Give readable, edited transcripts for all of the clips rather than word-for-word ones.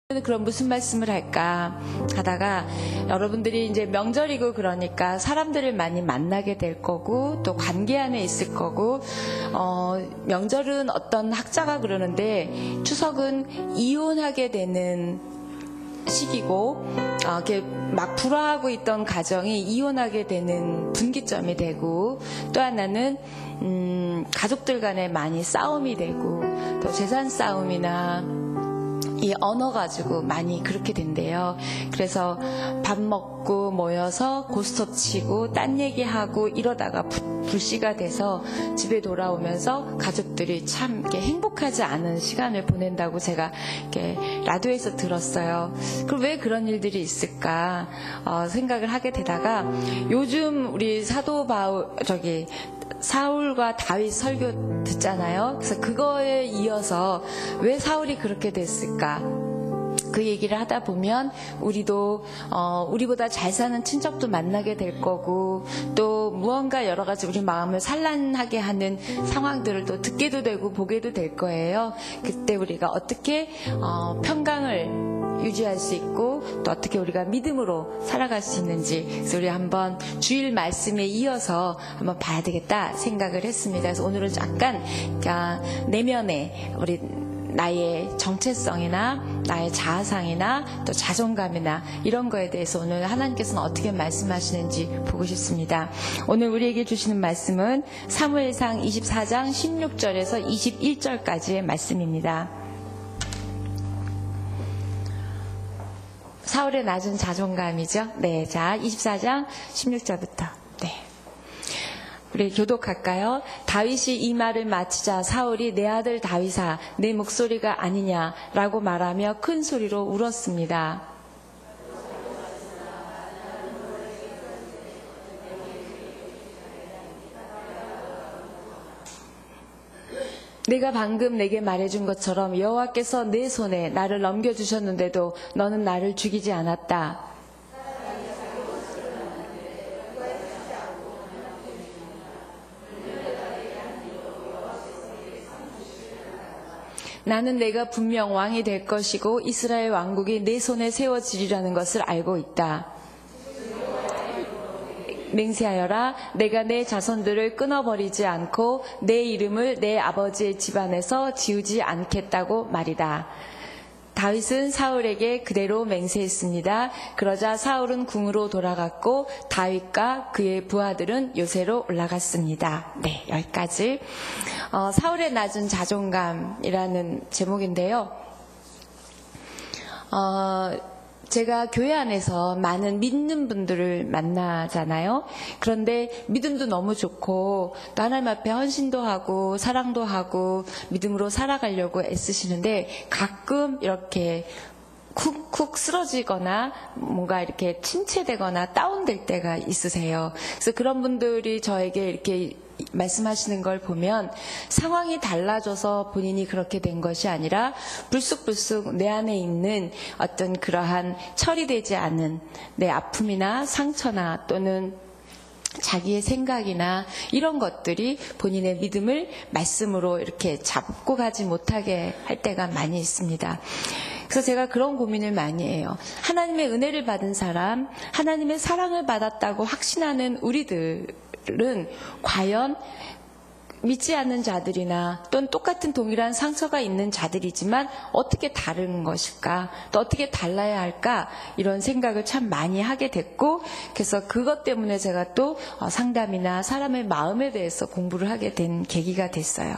그럼 무슨 말씀을 할까 하다가 여러분들이 이제 명절이고 그러니까 사람들을 많이 만나게 될 거고 또 관계 안에 있을 거고 명절은 어떤 학자가 그러는데 추석은 이혼하게 되는 시기고 이렇게 막 불화하고 있던 가정이 이혼하게 되는 분기점이 되고 또 하나는 가족들 간에 많이 싸움이 되고 또 재산 싸움이나 이 언어 가지고 많이 그렇게 된대요. 그래서 밥 먹고 모여서 고스톱 치고 딴 얘기하고 이러다가 불씨가 돼서 집에 돌아오면서 가족들이 참 이렇게 행복하지 않은 시간을 보낸다고 제가 이렇게 라디오에서 들었어요. 그럼 왜 그런 일들이 있을까 생각을 하게 되다가 요즘 우리 사울과 다윗 설교 듣잖아요. 그래서 그거에 이어서 왜 사울이 그렇게 됐을까? 그 얘기를 하다 보면 우리도 우리보다 잘 사는 친척도 만나게 될 거고 또 무언가 여러 가지 우리 마음을 산란하게 하는 상황들을 또 듣게도 되고 보게도 될 거예요. 그때 우리가 어떻게 평강을 유지할 수 있고 또 어떻게 우리가 믿음으로 살아갈 수 있는지 그래서 우리 한번 주일 말씀에 이어서 한번 봐야 되겠다 생각을 했습니다. 그래서 오늘은 약간 내면에 우리 나의 정체성이나 나의 자아상이나 또 자존감이나 이런 거에 대해서 오늘 하나님께서는 어떻게 말씀하시는지 보고 싶습니다. 오늘 우리에게 주시는 말씀은 사무엘상 24장 16절에서 21절까지의 말씀입니다. 사울의 낮은 자존감이죠. 네, 자 24장 16절부터. 네. 우리 교독할까요? 다윗이 이 말을 마치자 사울이 내 아들 다윗아 내 목소리가 아니냐라고 말하며 큰 소리로 울었습니다. 내가 방금 내게 말해준 것처럼 여호와께서 내 손에 나를 넘겨주셨는데도 너는 나를 죽이지 않았다. 나는 내가 분명 왕이 될 것이고 이스라엘 왕국이 내 손에 세워지리라는 것을 알고 있다. 맹세하여라. 내가 내 자손들을 끊어버리지 않고 내 이름을 내 아버지의 집안에서 지우지 않겠다고 말이다. 다윗은 사울에게 그대로 맹세했습니다. 그러자 사울은 궁으로 돌아갔고 다윗과 그의 부하들은 요새로 올라갔습니다. 네, 여기까지. 사울의 낮은 자존감이라는 제목인데요. 제가 교회 안에서 많은 믿는 분들을 만나잖아요. 그런데 믿음도 너무 좋고 또 하나님 앞에 헌신도 하고 사랑도 하고 믿음으로 살아가려고 애쓰시는데 가끔 이렇게 쿡쿡 쓰러지거나 뭔가 이렇게 침체되거나 다운될 때가 있으세요. 그래서 그런 분들이 저에게 이렇게 말씀하시는 걸 보면 상황이 달라져서 본인이 그렇게 된 것이 아니라 불쑥불쑥 내 안에 있는 어떤 그러한 처리되지 않은 내 아픔이나 상처나 또는 자기의 생각이나 이런 것들이 본인의 믿음을 말씀으로 이렇게 잡고 가지 못하게 할 때가 많이 있습니다. 그래서 제가 그런 고민을 많이 해요. 하나님의 은혜를 받은 사람, 하나님의 사랑을 받았다고 확신하는 우리들은 과연 믿지 않는 자들이나 또는 똑같은 동일한 상처가 있는 자들이지만 어떻게 다른 것일까? 또 어떻게 달라야 할까? 이런 생각을 참 많이 하게 됐고 그래서 그것 때문에 제가 또 상담이나 사람의 마음에 대해서 공부를 하게 된 계기가 됐어요.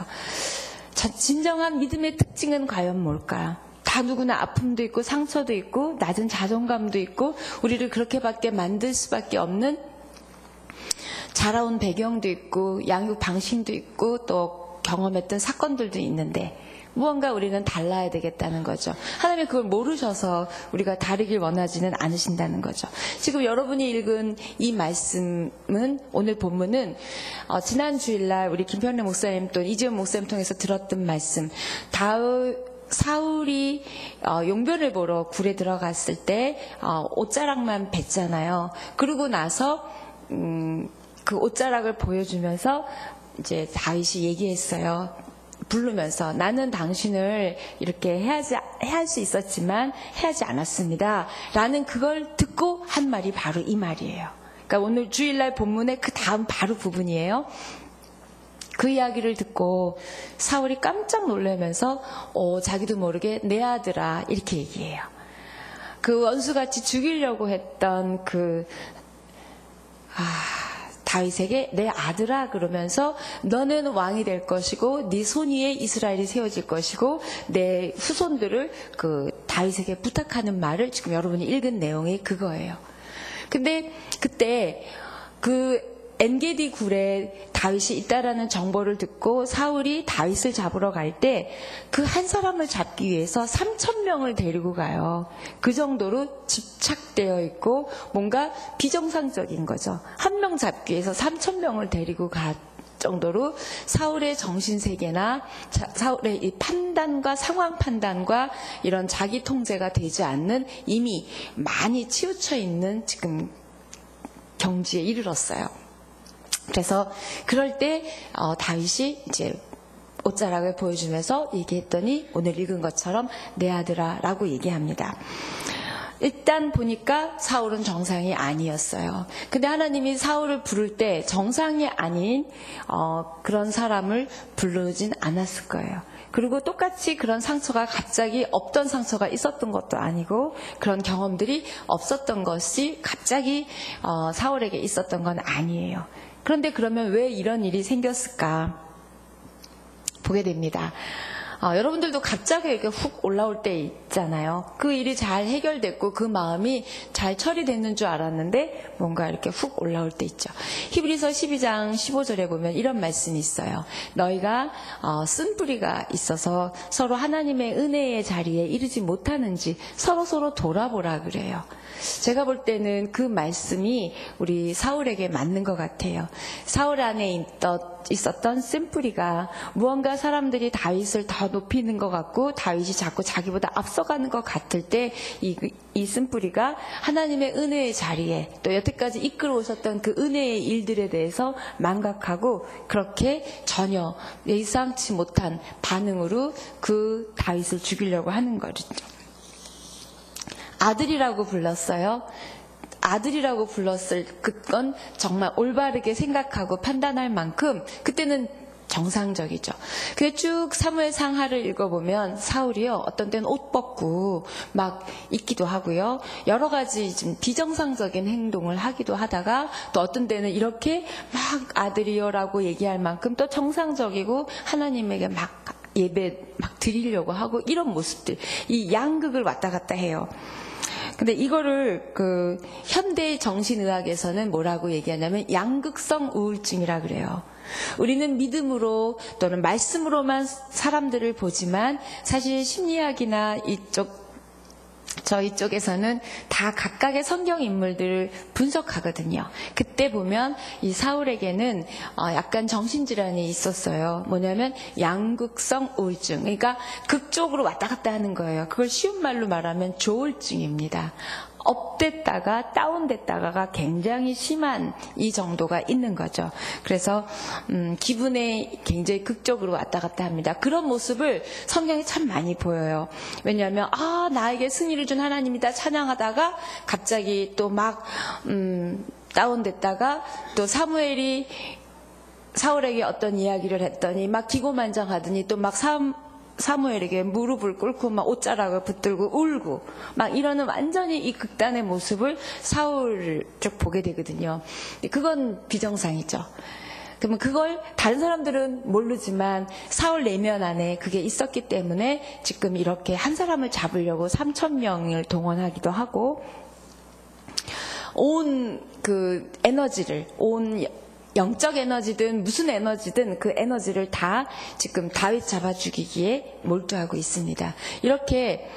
진정한 믿음의 특징은 과연 뭘까? 다 누구나 아픔도 있고 상처도 있고 낮은 자존감도 있고 우리를 그렇게밖에 만들 수밖에 없는 자라온 배경도 있고 양육 방식도 있고 또 경험했던 사건들도 있는데 무언가 우리는 달라야 되겠다는 거죠. 하나님이 그걸 모르셔서 우리가 다르길 원하지는 않으신다는 거죠. 지금 여러분이 읽은 이 말씀은 오늘 본문은 지난 주일날 우리 김평래 목사님 또 이지원 목사님 통해서 들었던 말씀 사울이 용변을 보러 굴에 들어갔을 때 옷자락만 뱉잖아요. 그러고 나서 그 옷자락을 보여주면서 이제 다윗이 얘기했어요. 부르면서 나는 당신을 이렇게 해할 수 있었지만 해하지 않았습니다. 라는 그걸 듣고 한 말이 바로 이 말이에요. 그러니까 오늘 주일날 본문의 그 다음 바로 부분이에요. 그 이야기를 듣고 사울이 깜짝 놀라면서 자기도 모르게 내 아들아 이렇게 얘기해요. 그 원수같이 죽이려고 했던 다윗에게 내 아들아 그러면서 너는 왕이 될 것이고 네 손 위에 이스라엘이 세워질 것이고 내 후손들을 다윗에게 부탁하는 말을 지금 여러분이 읽은 내용이 그거예요. 근데 그때 엔게디 굴에 다윗이 있다라는 정보를 듣고 사울이 다윗을 잡으러 갈 때 그 한 사람을 잡기 위해서 3,000명을 데리고 가요. 그 정도로 집착되어 있고 뭔가 비정상적인 거죠. 한 명 잡기 위해서 3,000명을 데리고 갈 정도로 사울의 정신세계나 사울의 이 판단과 상황 판단과 이런 자기 통제가 되지 않는 이미 많이 치우쳐 있는 지금 경지에 이르렀어요. 그래서 그럴 때 다윗이 이제 옷자락을 보여주면서 얘기했더니 오늘 읽은 것처럼 내 아들아 라고 얘기합니다. 일단 보니까 사울은 정상이 아니었어요. 근데 하나님이 사울을 부를 때 정상이 아닌 그런 사람을 부르진 않았을 거예요. 그리고 똑같이 그런 상처가 갑자기 없던 상처가 있었던 것도 아니고 그런 경험들이 없었던 것이 갑자기 사울에게 있었던 건 아니에요. 그런데 그러면 왜 이런 일이 생겼을까 보게 됩니다. 여러분들도 갑자기 이렇게 훅 올라올 때 있잖아요. 그 일이 잘 해결됐고 그 마음이 잘 처리됐는 줄 알았는데 뭔가 이렇게 훅 올라올 때 있죠. 히브리서 12장 15절에 보면 이런 말씀이 있어요. 너희가 쓴뿌리가 있어서 서로 하나님의 은혜의 자리에 이르지 못하는지 서로 돌아보라 그래요. 제가 볼 때는 그 말씀이 우리 사울에게 맞는 것 같아요. 사울 안에 있었던 쓴뿌리가 무언가 사람들이 다윗을 더 높이는 것 같고 다윗이 자꾸 자기보다 앞서가는 것 같을 때 이 쓴뿌리가 하나님의 은혜의 자리에 또 여태까지 이끌어오셨던 그 은혜의 일들에 대해서 망각하고 그렇게 전혀 예상치 못한 반응으로 그 다윗을 죽이려고 하는 거죠. 아들이라고 불렀어요. 아들이라고 불렀을 그건 정말 올바르게 생각하고 판단할 만큼 그때는 정상적이죠. 근데 쭉 사무엘 상하를 읽어보면 사울이요 어떤 때는 옷 벗고 막 있기도 하고요 여러 가지 좀 비정상적인 행동을 하기도 하다가 또 어떤 때는 이렇게 막 아들이요라고 얘기할 만큼 또 정상적이고 하나님에게 막 예배 막 드리려고 하고 이런 모습들 이 양극을 왔다 갔다 해요. 근데 이거를 현대 정신의학에서는 뭐라고 얘기하냐면 양극성 우울증이라 그래요. 우리는 믿음으로 또는 말씀으로만 사람들을 보지만 사실 심리학이나 저희 쪽에서는 다 각각의 성경 인물들을 분석하거든요. 그때 보면 이 사울에게는 약간 정신질환이 있었어요. 뭐냐면 양극성 우울증. 그러니까 극쪽으로 왔다 갔다 하는 거예요. 그걸 쉬운 말로 말하면 조울증입니다. 업됐다가 다운됐다가가 굉장히 심한 이 정도가 있는 거죠. 그래서 기분에 굉장히 극적으로 왔다 갔다 합니다. 그런 모습을 성경에 참 많이 보여요. 왜냐하면 나에게 승리를 준 하나님이다 찬양하다가 갑자기 또 막 다운됐다가 또 사무엘이 사울에게 어떤 이야기를 했더니 막 기고만장하더니 또 막 사무엘에게 무릎을 꿇고 막 옷자락을 붙들고 울고 막 이러는 완전히 이 극단의 모습을 사울을 쭉 보게 되거든요. 그건 비정상이죠. 그러면 그걸 다른 사람들은 모르지만 사울 내면 안에 그게 있었기 때문에 지금 이렇게 한 사람을 잡으려고 3,000명을 동원하기도 하고 온 그 에너지를 영적 에너지든 무슨 에너지든 그 에너지를 다 지금 다윗 잡아 죽이기에 몰두하고 있습니다. 이렇게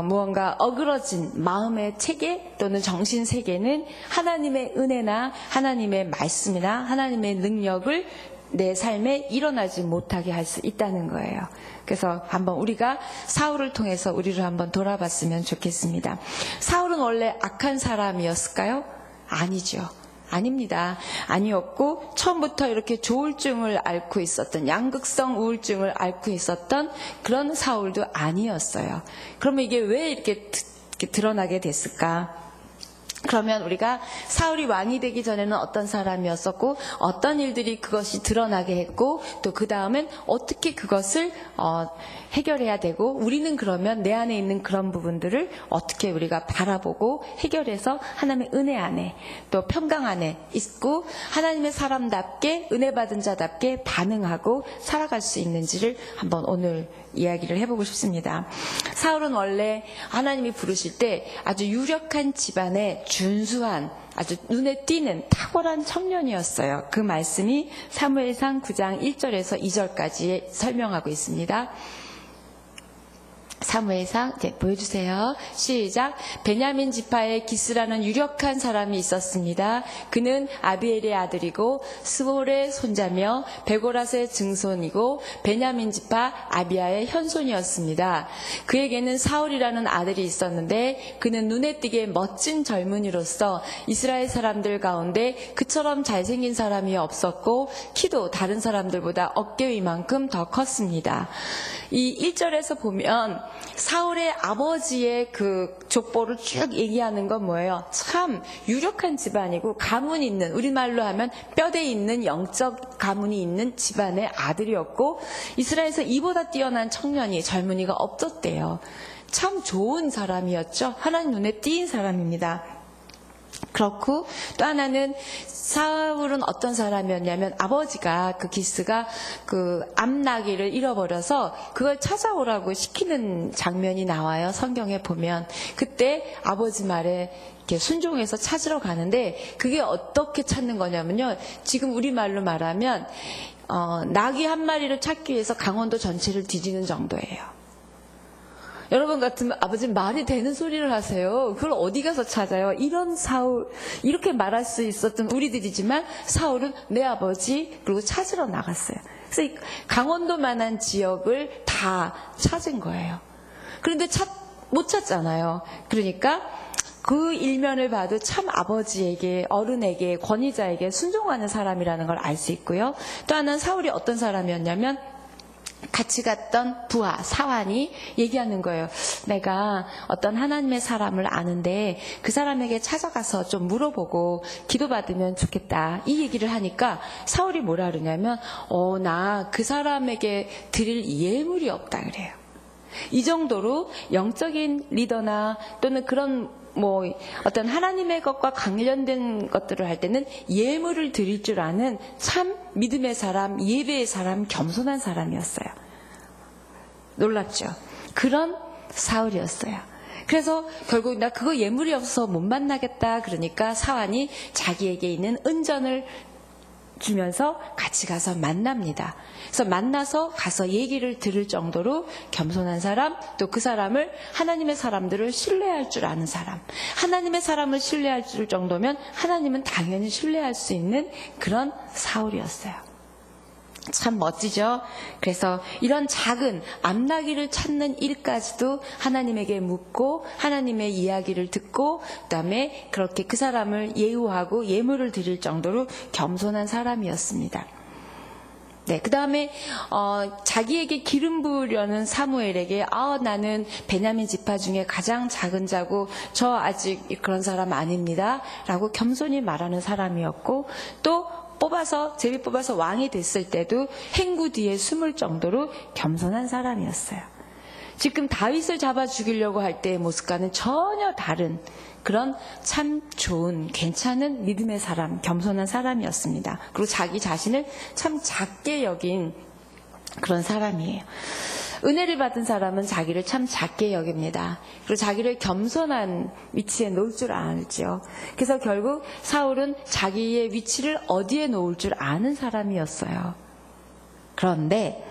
무언가 어그러진 마음의 체계 또는 정신 세계는 하나님의 은혜나 하나님의 말씀이나 하나님의 능력을 내 삶에 일어나지 못하게 할 수 있다는 거예요. 그래서 한번 우리가 사울을 통해서 우리를 한번 돌아봤으면 좋겠습니다. 사울은 원래 악한 사람이었을까요? 아니죠. 아닙니다. 아니었고 처음부터 이렇게 조울증을 앓고 있었던, 양극성 우울증을 앓고 있었던 그런 사울도 아니었어요. 그러면 이게 왜 이렇게 드러나게 됐을까? 그러면 우리가 사울이 왕이 되기 전에는 어떤 사람이었었고 어떤 일들이 그것이 드러나게 했고 또 그 다음엔 어떻게 그것을 해결해야 되고, 우리는 그러면 내 안에 있는 그런 부분들을 어떻게 우리가 바라보고 해결해서 하나님의 은혜 안에 또 평강 안에 있고 하나님의 사람답게 은혜 받은 자답게 반응하고 살아갈 수 있는지를 한번 오늘 이야기를 해보고 싶습니다. 사울은 원래 하나님이 부르실 때 아주 유력한 집안의 준수한, 아주 눈에 띄는 탁월한 청년이었어요. 그 말씀이 사무엘상 9장 1절에서 2절까지 설명하고 있습니다. 사무엘상 보여주세요. 시작. 베냐민 지파에 기스라는 유력한 사람이 있었습니다. 그는 아비엘의 아들이고 스볼의 손자며 베고라스의 증손이고 베냐민 지파 아비야의 현손이었습니다. 그에게는 사울이라는 아들이 있었는데 그는 눈에 띄게 멋진 젊은이로서 이스라엘 사람들 가운데 그처럼 잘생긴 사람이 없었고 키도 다른 사람들보다 어깨 위만큼 더 컸습니다. 이 1절에서 보면 사울의 아버지의 그 족보를 쭉 얘기하는 건 뭐예요? 참 유력한 집안이고 가문 있는, 우리말로 하면 뼈대 있는 영적 가문이 있는 집안의 아들이었고 이스라엘에서 이보다 뛰어난 청년이, 젊은이가 없었대요. 참 좋은 사람이었죠. 하나님 눈에 띄인 사람입니다. 그렇고 또 하나는 사울은 어떤 사람이었냐면 아버지가 그 기스가 그 암나귀를 잃어버려서 그걸 찾아오라고 시키는 장면이 나와요. 성경에 보면 그때 아버지 말에 이렇게 순종해서 찾으러 가는데 그게 어떻게 찾는 거냐면요. 지금 우리말로 말하면 나귀 한 마리를 찾기 위해서 강원도 전체를 뒤지는 정도예요. 여러분 같으면 아버지 말이 되는 소리를 하세요. 그걸 어디 가서 찾아요? 이런 사울, 이렇게 말할 수 있었던 우리들이지만 사울은 내 아버지 그리고 찾으러 나갔어요. 그래서 강원도만한 지역을 다 찾은 거예요. 그런데 못 찾잖아요. 그러니까 그 일면을 봐도 참 아버지에게, 어른에게, 권위자에게 순종하는 사람이라는 걸 알 수 있고요. 또 하나는 사울이 어떤 사람이었냐면 같이 갔던 부하, 사환이 얘기하는 거예요. 내가 어떤 하나님의 사람을 아는데 그 사람에게 찾아가서 좀 물어보고 기도받으면 좋겠다. 이 얘기를 하니까 사울이 뭐라 그러냐면 나 그 사람에게 드릴 예물이 없다 그래요. 이 정도로 영적인 리더나 또는 그런 어떤 하나님의 것과 관련된 것들을 할 때는 예물을 드릴 줄 아는 참 믿음의 사람, 예배의 사람, 겸손한 사람이었어요. 놀랍죠? 그런 사울이었어요. 그래서 결국 나 그거 예물이 없어서 못 만나겠다 그러니까 사환이 자기에게 있는 은전을 주면서 같이 가서 만납니다. 그래서 만나서 가서 얘기를 들을 정도로 겸손한 사람, 또 그 사람을, 하나님의 사람들을 신뢰할 줄 아는 사람, 하나님의 사람을 신뢰할 줄 정도면 하나님은 당연히 신뢰할 수 있는 그런 사울이었어요. 참 멋지죠? 그래서 이런 작은 암나귀를 찾는 일까지도 하나님에게 묻고 하나님의 이야기를 듣고 그다음에 그렇게 그 사람을 예우하고 예물을 드릴 정도로 겸손한 사람이었습니다. 네, 그 다음에 자기에게 기름 부으려는 사무엘에게 나는 베냐민 지파 중에 가장 작은 자고 저 아직 그런 사람 아닙니다 라고 겸손히 말하는 사람이었고, 또 제비 뽑아서 왕이 됐을 때도 행구 뒤에 숨을 정도로 겸손한 사람이었어요. 지금 다윗을 잡아 죽이려고 할 때의 모습과는 전혀 다른 그런 참 좋은, 괜찮은 믿음의 사람, 겸손한 사람이었습니다. 그리고 자기 자신을 참 작게 여긴 그런 사람이에요. 은혜를 받은 사람은 자기를 참 작게 여깁니다. 그리고 자기를 겸손한 위치에 놓을 줄 알죠. 그래서 결국 사울은 자기의 위치를 어디에 놓을 줄 아는 사람이었어요. 그런데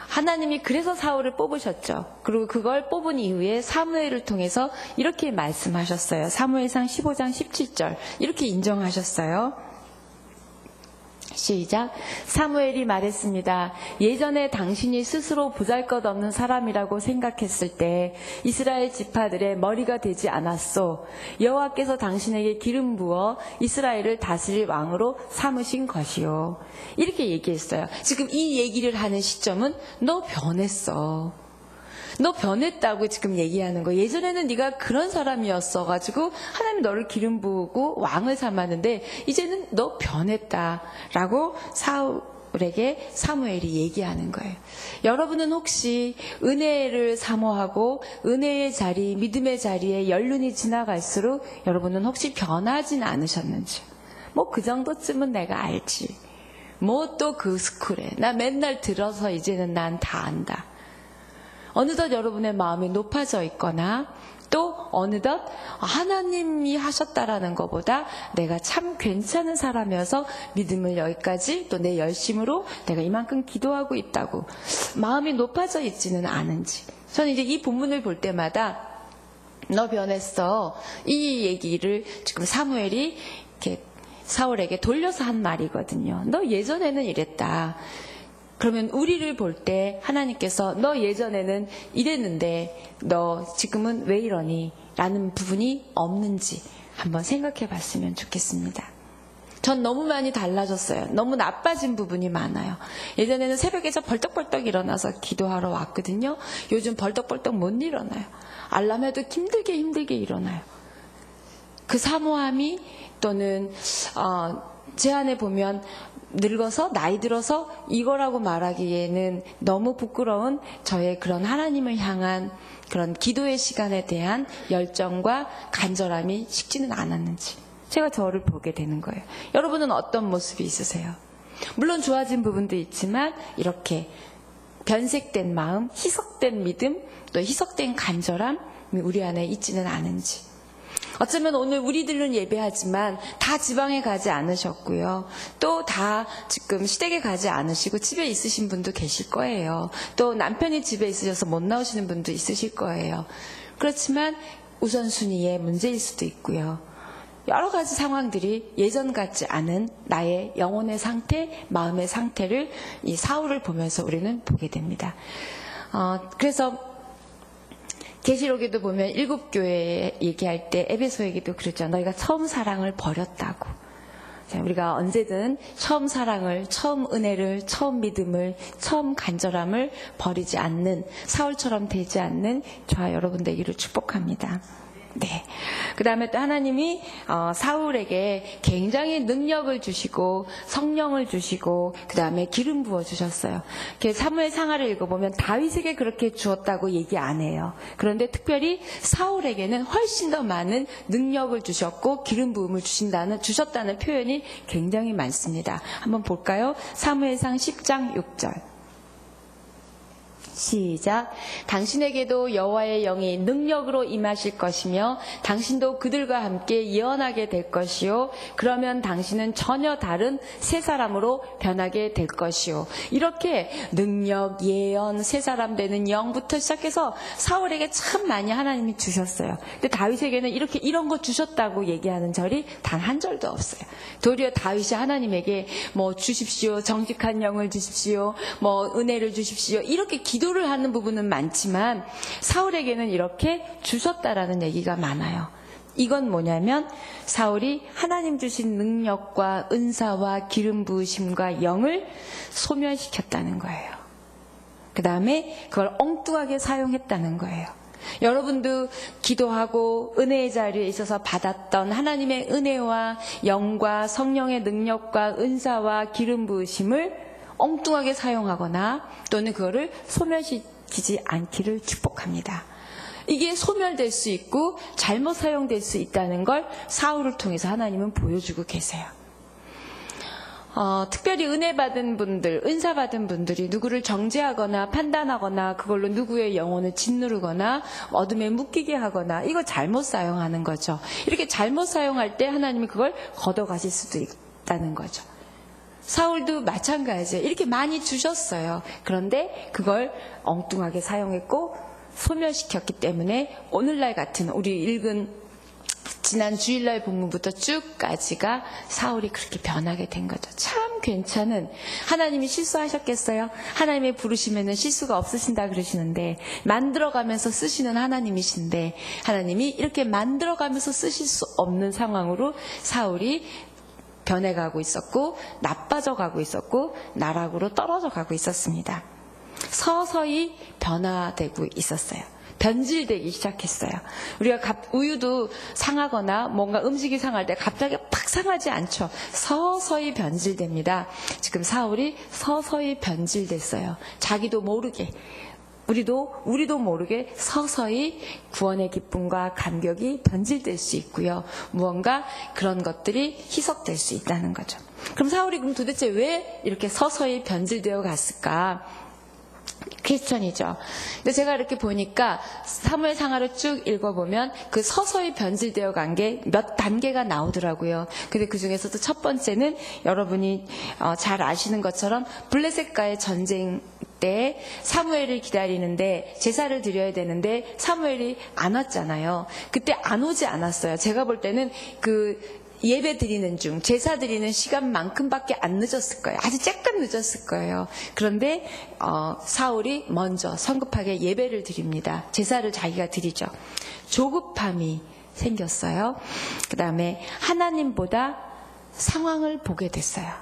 하나님이 그래서 사울을 뽑으셨죠. 그리고 그걸 뽑은 이후에 사무엘을 통해서 이렇게 말씀하셨어요. 사무엘상 15장 17절 이렇게 인정하셨어요. 시작. 사무엘이 말했습니다. 예전에 당신이 스스로 보잘것없는 사람이라고 생각했을 때 이스라엘 지파들의 머리가 되지 않았소. 여호와께서 당신에게 기름 부어 이스라엘을 다스릴 왕으로 삼으신 것이요. 이렇게 얘기했어요. 지금 이 얘기를 하는 시점은 너 변했어. 너 변했다고 지금 얘기하는 거. 예전에는 네가 그런 사람이었어가지고 하나님이 너를 기름 부으고 왕을 삼았는데 이제는 너 변했다라고 사울에게 사무엘이 얘기하는 거예요. 여러분은 혹시 은혜를 사모하고 은혜의 자리, 믿음의 자리에 연륜이 지나갈수록 여러분은 혹시 변하진 않으셨는지. 뭐 그 정도쯤은 내가 알지. 뭐 또 그 스쿨에 나 맨날 들어서 이제는 난 다 안다. 어느덧 여러분의 마음이 높아져 있거나 또 어느덧 하나님이 하셨다라는 것보다 내가 참 괜찮은 사람이어서 믿음을 여기까지 또 내 열심으로 내가 이만큼 기도하고 있다고 마음이 높아져 있지는 않은지. 저는 이제 이 본문을 볼 때마다 너 변했어. 이 얘기를 지금 사무엘이 이렇게 사울에게 돌려서 한 말이거든요. 너 예전에는 이랬다. 그러면 우리를 볼 때 하나님께서 너 예전에는 이랬는데 너 지금은 왜 이러니? 라는 부분이 없는지 한번 생각해 봤으면 좋겠습니다. 전 너무 많이 달라졌어요. 너무 나빠진 부분이 많아요. 예전에는 새벽에서 벌떡벌떡 일어나서 기도하러 왔거든요. 요즘 벌떡벌떡 못 일어나요. 알람해도 힘들게 일어나요. 그 사모함이 또는 제 안에 보면 늙어서 나이 들어서 이거라고 말하기에는 너무 부끄러운 저의 그런 하나님을 향한 그런 기도의 시간에 대한 열정과 간절함이 식지는 않았는지 제가 저를 보게 되는 거예요. 여러분은 어떤 모습이 있으세요? 물론 좋아진 부분도 있지만 이렇게 변색된 마음, 희석된 믿음, 또 희석된 간절함이 우리 안에 있지는 않은지. 어쩌면 오늘 우리들은 예배하지만 다 지방에 가지 않으셨고요. 또 다 지금 시댁에 가지 않으시고 집에 있으신 분도 계실 거예요. 또 남편이 집에 있으셔서 못 나오시는 분도 있으실 거예요. 그렇지만 우선순위의 문제일 수도 있고요. 여러 가지 상황들이 예전 같지 않은 나의 영혼의 상태, 마음의 상태를 이 사울을 보면서 우리는 보게 됩니다. 그래서 계시록에도 보면 일곱 교회 얘기할 때 에베소에게도 그랬죠. 너희가 처음 사랑을 버렸다고. 우리가 언제든 처음 사랑을, 처음 은혜를, 처음 믿음을, 처음 간절함을 버리지 않는 사울처럼 되지 않는 저와 여러분 되기를 축복합니다. 네. 그 다음에 또 하나님이 사울에게 굉장히 능력을 주시고 성령을 주시고 그 다음에 기름 부어 주셨어요. 사무엘 상하를 읽어보면 다윗에게 그렇게 주었다고 얘기 안 해요. 그런데 특별히 사울에게는 훨씬 더 많은 능력을 주셨고 기름 부음을 주셨다는 표현이 굉장히 많습니다. 한번 볼까요? 사무엘상 10장 6절. 시작. 당신에게도 여호와의 영이 능력으로 임하실 것이며 당신도 그들과 함께 예언하게 될 것이요. 그러면 당신은 전혀 다른 새 사람으로 변하게 될 것이요. 이렇게 능력, 예언, 새 사람 되는 영부터 시작해서 사울에게 참 많이 하나님이 주셨어요. 근데 다윗에게는 이런 거 주셨다고 얘기하는 절이 단 한 절도 없어요. 도리어 다윗이 하나님에게 뭐 주십시오, 정직한 영을 주십시오, 뭐 은혜를 주십시오, 이렇게 기도를 하는 부분은 많지만 사울에게는 이렇게 주셨다라는 얘기가 많아요. 이건 뭐냐면 사울이 하나님 주신 능력과 은사와 기름 부으심과 영을 소멸시켰다는 거예요. 그 다음에 그걸 엉뚱하게 사용했다는 거예요. 여러분도 기도하고 은혜의 자리에 있어서 받았던 하나님의 은혜와 영과 성령의 능력과 은사와 기름 부으심을 엉뚱하게 사용하거나 또는 그거를 소멸시키지 않기를 축복합니다. 이게 소멸될 수 있고 잘못 사용될 수 있다는 걸 사울을 통해서 하나님은 보여주고 계세요. 특별히 은혜 받은 분들, 은사 받은 분들이 누구를 정죄하거나 판단하거나 그걸로 누구의 영혼을 짓누르거나 어둠에 묶이게 하거나 이거 잘못 사용하는 거죠. 이렇게 잘못 사용할 때 하나님이 그걸 걷어가실 수도 있다는 거죠. 사울도 마찬가지예요. 이렇게 많이 주셨어요. 그런데 그걸 엉뚱하게 사용했고 소멸시켰기 때문에 오늘날 같은 우리 읽은 지난 주일날 본문부터 쭉까지가 사울이 그렇게 변하게 된 거죠. 참 괜찮은, 하나님이 실수하셨겠어요? 하나님의 부르시면은 실수가 없으신다 그러시는데, 만들어가면서 쓰시는 하나님이신데, 하나님이 이렇게 만들어가면서 쓰실 수 없는 상황으로 사울이 변해가고 있었고, 나빠져가고 있었고, 나락으로 떨어져가고 있었습니다. 서서히 변화되고 있었어요. 변질되기 시작했어요. 우리가 우유도 상하거나 뭔가 음식이 상할 때 갑자기 팍 상하지 않죠. 서서히 변질됩니다. 지금 사울이 서서히 변질됐어요. 자기도 모르게, 우리도 모르게 서서히 구원의 기쁨과 감격이 변질될 수 있고요. 무언가 그런 것들이 희석될 수 있다는 거죠. 그럼 사울이 그럼 도대체 왜 이렇게 서서히 변질되어 갔을까? 크리스천이죠. 근데 제가 이렇게 보니까 사무엘상하를 쭉 읽어보면 그 서서히 변질되어 간 게 몇 단계가 나오더라고요. 근데 그 중에서도 첫 번째는 여러분이 잘 아시는 것처럼 블레셋과의 전쟁 때 사무엘을 기다리는데 제사를 드려야 되는데 사무엘이 안 왔잖아요. 그때 안 오지 않았어요. 제가 볼 때는 예배 드리는 중, 제사 드리는 시간만큼밖에 안 늦었을 거예요. 아주 조금 늦었을 거예요. 그런데 사울이 먼저 성급하게 예배를 드립니다. 제사를 자기가 드리죠. 조급함이 생겼어요. 그 다음에 하나님보다 상황을 보게 됐어요.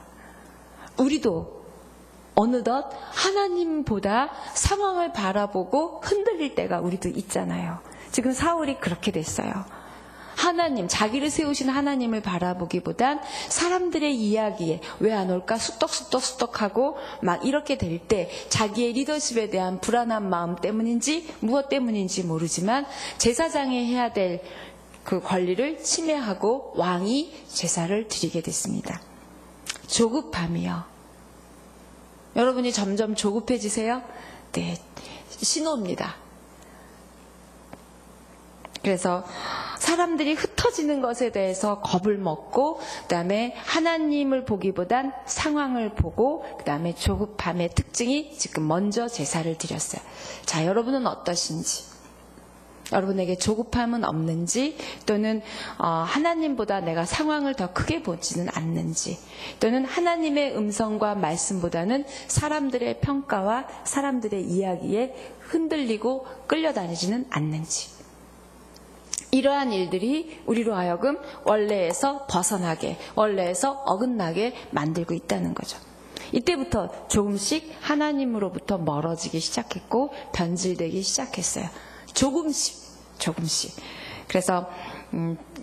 우리도 어느덧 하나님보다 상황을 바라보고 흔들릴 때가 우리도 있잖아요. 지금 사울이 그렇게 됐어요. 하나님, 자기를 세우신 하나님을 바라보기보단 사람들의 이야기에 왜 안 올까 수떡수떡하고 막 이렇게 될 때 자기의 리더십에 대한 불안한 마음 때문인지 무엇 때문인지 모르지만 제사장이 해야 될 그 권리를 침해하고 왕이 제사를 드리게 됐습니다. 조급함이요. 여러분이 점점 조급해지세요? 네, 신호입니다. 그래서 사람들이 흩어지는 것에 대해서 겁을 먹고 그다음에 하나님을 보기보단 상황을 보고 그다음에 조급함의 특징이 지금 먼저 제사를 드렸어요. 자, 여러분은 어떠신지? 여러분에게 조급함은 없는지, 또는 하나님보다 내가 상황을 더 크게 보지는 않는지, 또는 하나님의 음성과 말씀보다는 사람들의 평가와 사람들의 이야기에 흔들리고 끌려다니지는 않는지. 이러한 일들이 우리로 하여금 원래에서 벗어나게, 원래에서 어긋나게 만들고 있다는 거죠. 이때부터 조금씩 하나님으로부터 멀어지기 시작했고 변질되기 시작했어요. 조금씩. 그래서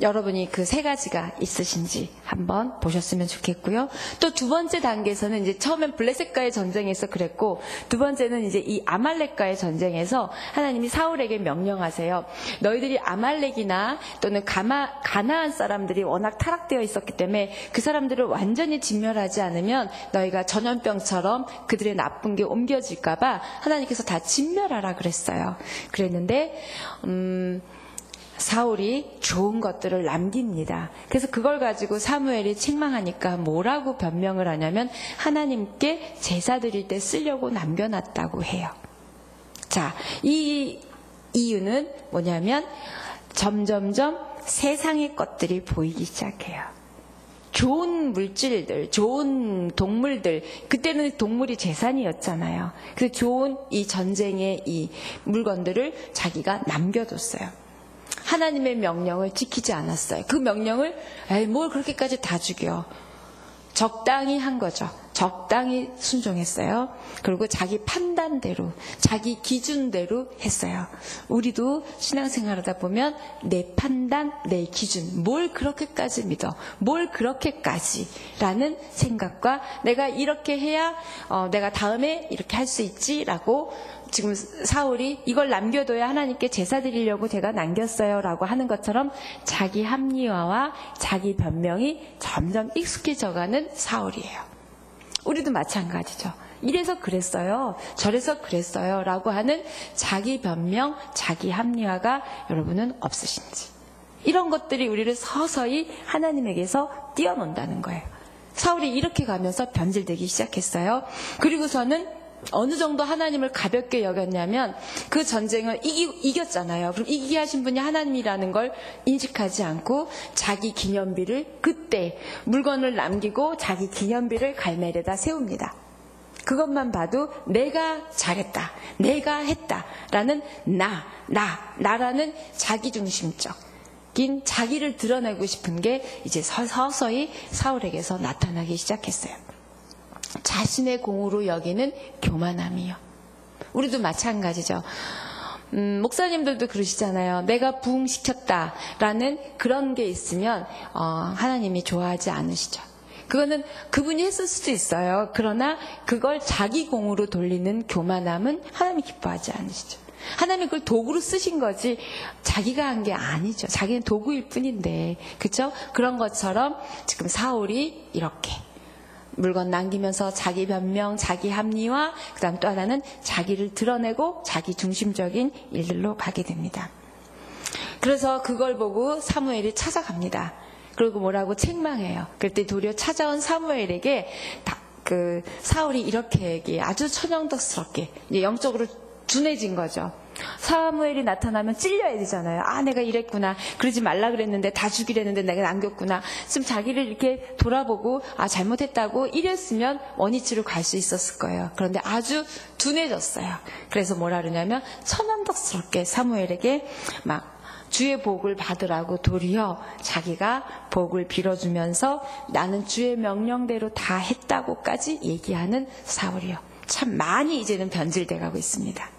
여러분이 그 세 가지가 있으신지 한번 보셨으면 좋겠고요. 또 두 번째 단계에서는 이제 처음엔 블레셋과의 전쟁에서 그랬고, 두 번째는 이제 이 아말렉과의 전쟁에서 하나님이 사울에게 명령하세요. 너희들이 아말렉이나 또는 가나안 사람들이 워낙 타락되어 있었기 때문에 그 사람들을 완전히 진멸하지 않으면 너희가 전염병처럼 그들의 나쁜 게 옮겨질까봐 하나님께서 다 진멸하라 그랬어요. 그랬는데 사울이 좋은 것들을 남깁니다. 그래서 그걸 가지고 사무엘이 책망하니까 뭐라고 변명을 하냐면 하나님께 제사 드릴 때 쓰려고 남겨놨다고 해요. 자, 이 이유는 뭐냐면 점점점 세상의 것들이 보이기 시작해요. 좋은 물질들, 좋은 동물들, 그때는 동물이 재산이었잖아요. 그래서 좋은 이 전쟁의 이 물건들을 자기가 남겨뒀어요. 하나님의 명령을 지키지 않았어요. 그 명령을 뭘 그렇게까지 다 죽여. 적당히 한 거죠. 적당히 순종했어요. 그리고 자기 판단대로, 자기 기준대로 했어요. 우리도 신앙생활하다 보면 내 판단, 내 기준, 뭘 그렇게까지 믿어, 뭘 그렇게까지 라는 생각과 내가 이렇게 해야 내가 다음에 이렇게 할 수 있지라고, 지금 사울이 이걸 남겨둬야 하나님께 제사 드리려고 제가 남겼어요 라고 하는 것처럼 자기 합리화와 자기 변명이 점점 익숙해져가는 사울이에요. 우리도 마찬가지죠. 이래서 그랬어요, 저래서 그랬어요 라고 하는 자기 변명, 자기 합리화가 여러분은 없으신지. 이런 것들이 우리를 서서히 하나님에게서 띄어놓는다는 거예요. 사울이 이렇게 가면서 변질되기 시작했어요. 그리고서는 어느 정도 하나님을 가볍게 여겼냐면 그 전쟁을 이겼잖아요. 그럼 이기게 하신 분이 하나님이라는 걸 인식하지 않고 자기 기념비를 그때 물건을 남기고 자기 기념비를 갈멜에다 세웁니다. 그것만 봐도 내가 잘했다, 내가 했다라는 나라는 자기중심적인 자기를 드러내고 싶은 게 이제 서서히 사울에게서 나타나기 시작했어요. 자신의 공으로 여기는 교만함이요. 우리도 마찬가지죠. 목사님들도 그러시잖아요. 내가 부흥시켰다라는 그런 게 있으면 하나님이 좋아하지 않으시죠. 그거는 그분이 했을 수도 있어요. 그러나 그걸 자기 공으로 돌리는 교만함은 하나님이 기뻐하지 않으시죠. 하나님이 그걸 도구로 쓰신 거지 자기가 한 게 아니죠. 자기는 도구일 뿐인데, 그렇죠? 그런 것처럼 지금 사울이 이렇게 물건 남기면서 자기 변명, 자기 합리화, 그 다음 또 하나는 자기를 드러내고 자기 중심적인 일들로 가게 됩니다. 그래서 그걸 보고 사무엘이 찾아갑니다. 그리고 뭐라고 책망해요. 그때 도리어 찾아온 사무엘에게 사울이 이렇게 아주 천연덕스럽게 영적으로 둔해진 거죠. 사무엘이 나타나면 찔려야 되잖아요. 아, 내가 이랬구나. 그러지 말라 그랬는데 다 죽이려는데 내가 남겼구나. 지금 자기를 이렇게 돌아보고 아, 잘못했다고 이랬으면 원위치로 갈 수 있었을 거예요. 그런데 아주 둔해졌어요. 그래서 뭐라 그러냐면 천연덕스럽게 사무엘에게 막 주의 복을 받으라고 도리어 자기가 복을 빌어주면서 나는 주의 명령대로 다 했다고까지 얘기하는 사울이요. 참 많이 이제는 변질돼 가고 있습니다.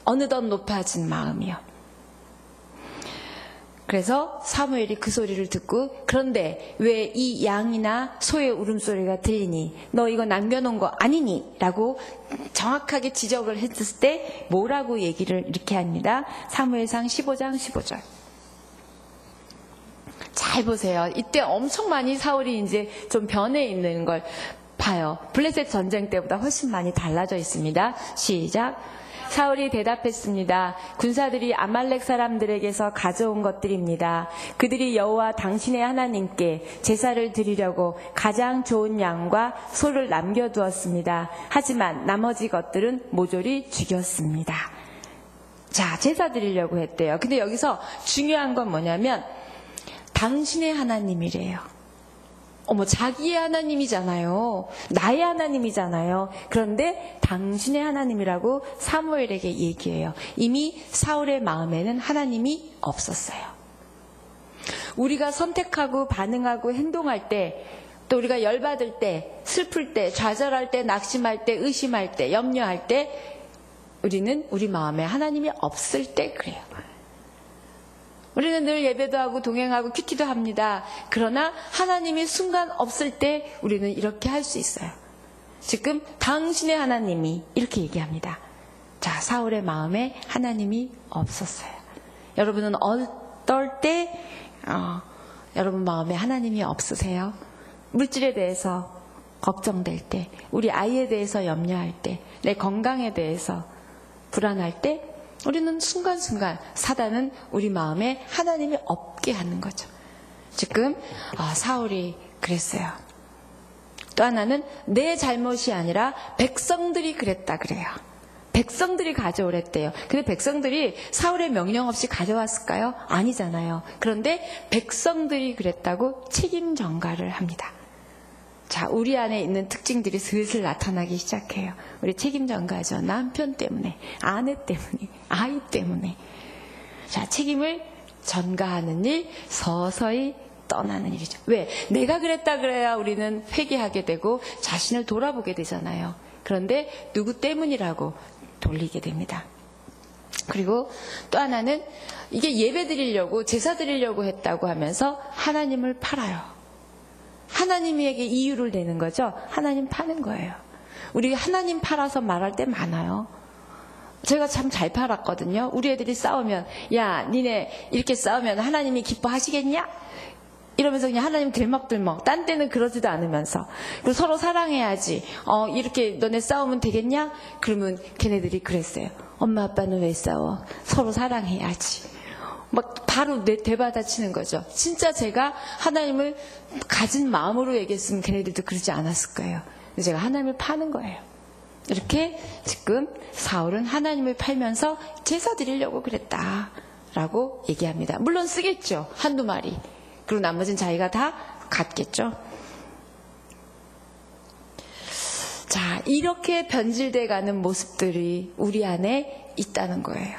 어느덧 높아진 마음이요. 그래서 사무엘이 그 소리를 듣고 그런데 왜 이 양이나 소의 울음소리가 들리니 너 이거 남겨놓은 거 아니니? 라고 정확하게 지적을 했을 때 뭐라고 얘기를 이렇게 합니다. 사무엘상 15장 15절. 잘 보세요. 이때 엄청 많이 사울이 이제 좀 변해 있는 걸 봐요. 블레셋 전쟁 때보다 훨씬 많이 달라져 있습니다. 시작. 사울이 대답했습니다. 군사들이 아말렉 사람들에게서 가져온 것들입니다. 그들이 여호와 당신의 하나님께 제사를 드리려고 가장 좋은 양과 소를 남겨두었습니다. 하지만 나머지 것들은 모조리 죽였습니다. 자, 제사 드리려고 했대요. 근데 여기서 중요한 건 뭐냐면 당신의 하나님이래요. 자기의 하나님이잖아요. 나의 하나님이잖아요. 그런데 당신의 하나님이라고 사무엘에게 얘기해요. 이미 사울의 마음에는 하나님이 없었어요. 우리가 선택하고 반응하고 행동할 때, 또 우리가 열받을 때, 슬플 때, 좌절할 때, 낙심할 때, 의심할 때, 염려할 때 우리는 우리 마음에 하나님이 없을 때 그래요. 우리는 늘 예배도 하고 동행하고 큐티도 합니다. 그러나 하나님이 순간 없을 때 우리는 이렇게 할 수 있어요. 지금 당신의 하나님이 이렇게 얘기합니다. 자, 사울의 마음에 하나님이 없었어요. 여러분은 어떨 때 여러분 마음에 하나님이 없으세요? 물질에 대해서 걱정될 때, 우리 아이에 대해서 염려할 때, 내 건강에 대해서 불안할 때 우리는 순간순간 사단은 우리 마음에 하나님이 없게 하는 거죠. 지금 사울이 그랬어요. 또 하나는 내 잘못이 아니라 백성들이 그랬다 그래요. 백성들이 가져오랬대요. 근데 백성들이 사울의 명령 없이 가져왔을까요? 아니잖아요. 그런데 백성들이 그랬다고 책임 전가를 합니다. 자, 우리 안에 있는 특징들이 슬슬 나타나기 시작해요. 우리 책임 전가죠. 남편 때문에, 아내 때문에, 아이 때문에. 자, 책임을 전가하는 일, 서서히 떠나는 일이죠. 왜? 내가 그랬다 그래야 우리는 회개하게 되고 자신을 돌아보게 되잖아요. 그런데 누구 때문이라고 돌리게 됩니다. 그리고 또 하나는 이게 예배 드리려고 제사 드리려고 했다고 하면서 하나님을 팔아요. 하나님에게 이유를 내는 거죠. 하나님 파는 거예요. 우리 하나님 팔아서 말할 때 많아요. 제가 참 잘 팔았거든요. 우리 애들이 싸우면 야, 니네 이렇게 싸우면 하나님이 기뻐하시겠냐? 이러면서 그냥 하나님 들먹들먹. 딴 때는 그러지도 않으면서. 그리고 서로 사랑해야지. 이렇게 너네 싸우면 되겠냐? 그러면 걔네들이 그랬어요. 엄마 아빠는 왜 싸워? 서로 사랑해야지. 막 바로 되받아치는 거죠. 진짜 제가 하나님을 가진 마음으로 얘기했으면 걔네들도 그러지 않았을 거예요. 제가 하나님을 파는 거예요. 이렇게 지금 사울은 하나님을 팔면서 제사 드리려고 그랬다 라고 얘기합니다. 물론 쓰겠죠. 한두 마리. 그리고 나머지는 자기가 다 갖겠죠. 자, 이렇게 변질돼 가는 모습들이 우리 안에 있다는 거예요.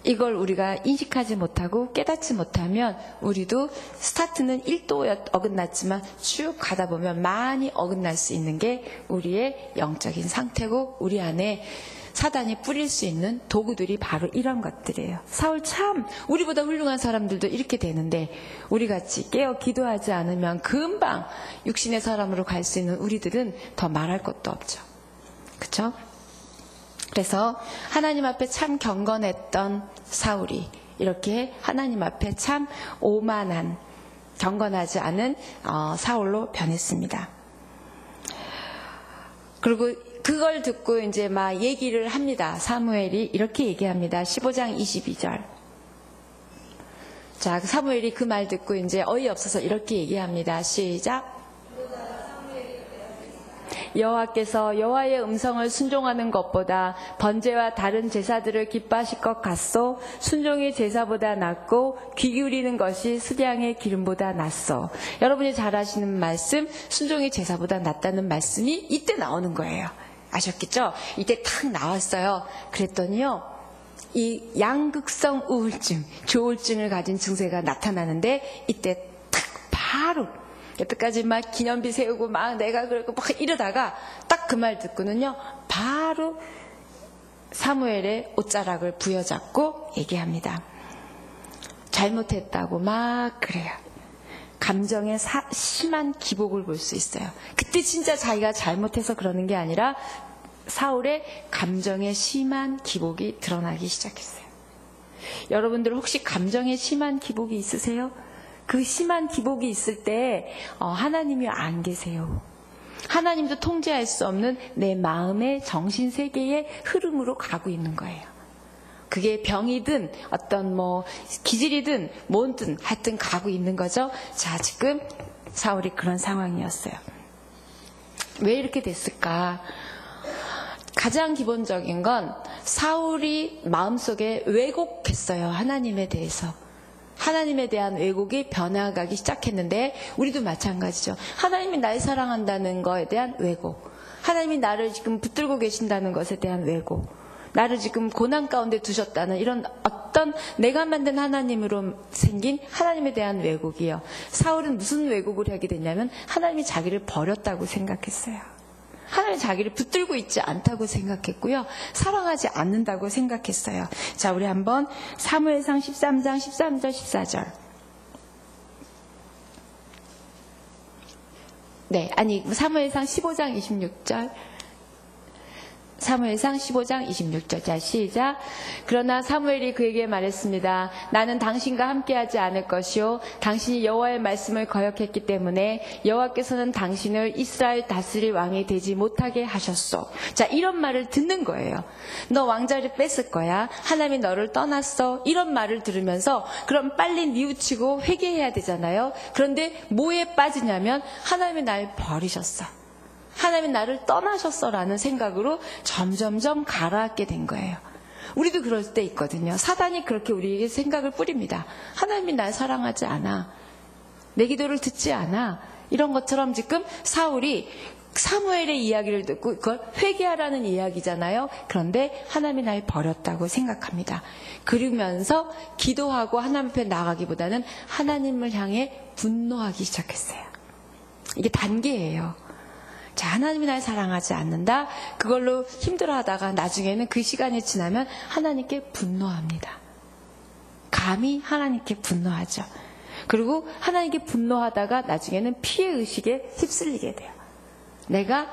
이걸 우리가 인식하지 못하고 깨닫지 못하면 우리도 스타트는 1도 어긋났지만 쭉 가다 보면 많이 어긋날 수 있는 게 우리의 영적인 상태고 우리 안에 사단이 뿌릴 수 있는 도구들이 바로 이런 것들이에요. 사울 참 우리보다 훌륭한 사람들도 이렇게 되는데 우리같이 깨어 기도하지 않으면 금방 육신의 사람으로 갈 수 있는 우리들은 더 말할 것도 없죠. 그렇죠? 그래서 하나님 앞에 참 경건했던 사울이 이렇게 하나님 앞에 참 오만한 경건하지 않은 사울로 변했습니다. 그리고 그걸 듣고 이제 막 얘기를 합니다. 사무엘이 이렇게 얘기합니다. 15장 22절. 자, 사무엘이 그 말 듣고 이제 어이없어서 이렇게 얘기합니다. 시작. 여호와께서 여호와의 음성을 순종하는 것보다 번제와 다른 제사들을 기뻐하실 것 같소. 순종의 제사보다 낫고 귀 기울이는 것이 수량의 기름보다 낫소. 여러분이 잘 아시는 말씀, 순종의 제사보다 낫다는 말씀이 이때 나오는 거예요. 아셨겠죠? 이때 탁 나왔어요. 그랬더니요, 이 양극성 우울증, 조울증을 가진 증세가 나타나는데 이때 탁 바로 여태까지 막 기념비 세우고 막 내가 그러고 막 이러다가 딱 그 말 듣고는요 바로 사무엘의 옷자락을 부여잡고 얘기합니다. 잘못했다고 막 그래요. 감정의 심한 기복을 볼 수 있어요. 그때 진짜 자기가 잘못해서 그러는 게 아니라 사울의 감정의 심한 기복이 드러나기 시작했어요. 여러분들 혹시 감정의 심한 기복이 있으세요? 그 심한 기복이 있을 때 하나님이 안 계세요. 하나님도 통제할 수 없는 내 마음의 정신세계의 흐름으로 가고 있는 거예요. 그게 병이든 어떤 뭐 기질이든 뭐든 하여튼 가고 있는 거죠. 자, 지금 사울이 그런 상황이었어요. 왜 이렇게 됐을까? 가장 기본적인 건 사울이 마음속에 왜곡했어요. 하나님에 대해서. 하나님에 대한 왜곡이 변화가기 시작했는데 우리도 마찬가지죠. 하나님이 날 사랑한다는 거에 대한 왜곡, 하나님이 나를 지금 붙들고 계신다는 것에 대한 왜곡, 나를 지금 고난 가운데 두셨다는 이런 어떤 내가 만든 하나님으로 생긴 하나님에 대한 왜곡이요. 사울은 무슨 왜곡을 하게 됐냐면 하나님이 자기를 버렸다고 생각했어요. 하나님이 자기를 붙들고 있지 않다고 생각했고요. 사랑하지 않는다고 생각했어요. 자, 우리 한번 사무엘상 13장 13절 14절. 네, 아니 사무엘상 15장 26절. 사무엘상 15장 26절. 자, 시작. 그러나 사무엘이 그에게 말했습니다. 나는 당신과 함께하지 않을 것이요 당신이 여호와의 말씀을 거역했기 때문에 여호와께서는 당신을 이스라엘 다스릴 왕이 되지 못하게 하셨소. 자, 이런 말을 듣는 거예요. 너 왕자를 뺐을 거야. 하나님이 너를 떠났어. 이런 말을 들으면서 그럼 빨리 뉘우치고 회개해야 되잖아요. 그런데 뭐에 빠지냐면 하나님이 날 버리셨어. 하나님이 나를 떠나셨어라는 생각으로 점점점 가라앉게 된 거예요. 우리도 그럴 때 있거든요. 사단이 그렇게 우리에게 생각을 뿌립니다. 하나님이 날 사랑하지 않아. 내 기도를 듣지 않아. 이런 것처럼 지금 사울이 사무엘의 이야기를 듣고 그걸 회개하라는 이야기잖아요. 그런데 하나님이 날 버렸다고 생각합니다. 그러면서 기도하고 하나님 앞에 나가기보다는 하나님을 향해 분노하기 시작했어요. 이게 단계예요. 자, 하나님이 날 사랑하지 않는다. 그걸로 힘들어하다가 나중에는 그 시간이 지나면 하나님께 분노합니다. 감히 하나님께 분노하죠. 그리고 하나님께 분노하다가 나중에는 피해의식에 휩쓸리게 돼요. 내가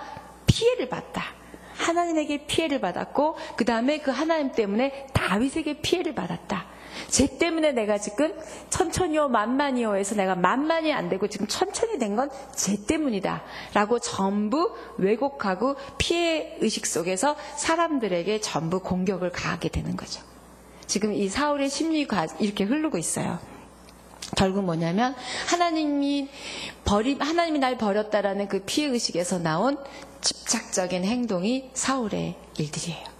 피해를 봤다. 하나님에게 피해를 받았고 그 다음에 그 하나님 때문에 다윗에게 피해를 받았다. 쟤 때문에 내가 지금 천천히요 만만히요 해서 내가 만만히 안 되고 지금 천천히 된 건 쟤 때문이다 라고 전부 왜곡하고 피해의식 속에서 사람들에게 전부 공격을 가하게 되는 거죠. 지금 이 사울의 심리가 이렇게 흐르고 있어요. 결국 뭐냐면 하나님이 날 버렸다라는 그 피해의식에서 나온 집착적인 행동이 사울의 일들이에요.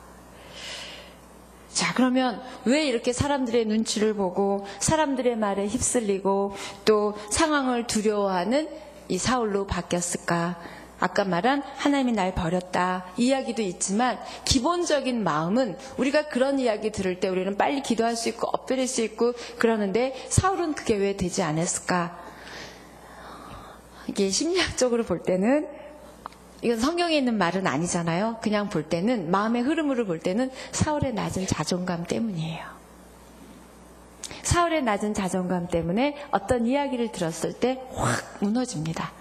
자, 그러면 왜 이렇게 사람들의 눈치를 보고 사람들의 말에 휩쓸리고 또 상황을 두려워하는 이 사울로 바뀌었을까? 아까 말한 하나님이 날 버렸다 이야기도 있지만 기본적인 마음은 우리가 그런 이야기 들을 때 우리는 빨리 기도할 수 있고 엎드릴 수 있고 그러는데 사울은 그게 왜 되지 않았을까? 이게 심리학적으로 볼 때는 이건 성경에 있는 말은 아니잖아요. 그냥 볼 때는 마음의 흐름으로 볼 때는 사울의 낮은 자존감 때문이에요. 사울의 낮은 자존감 때문에 어떤 이야기를 들었을 때 확 무너집니다.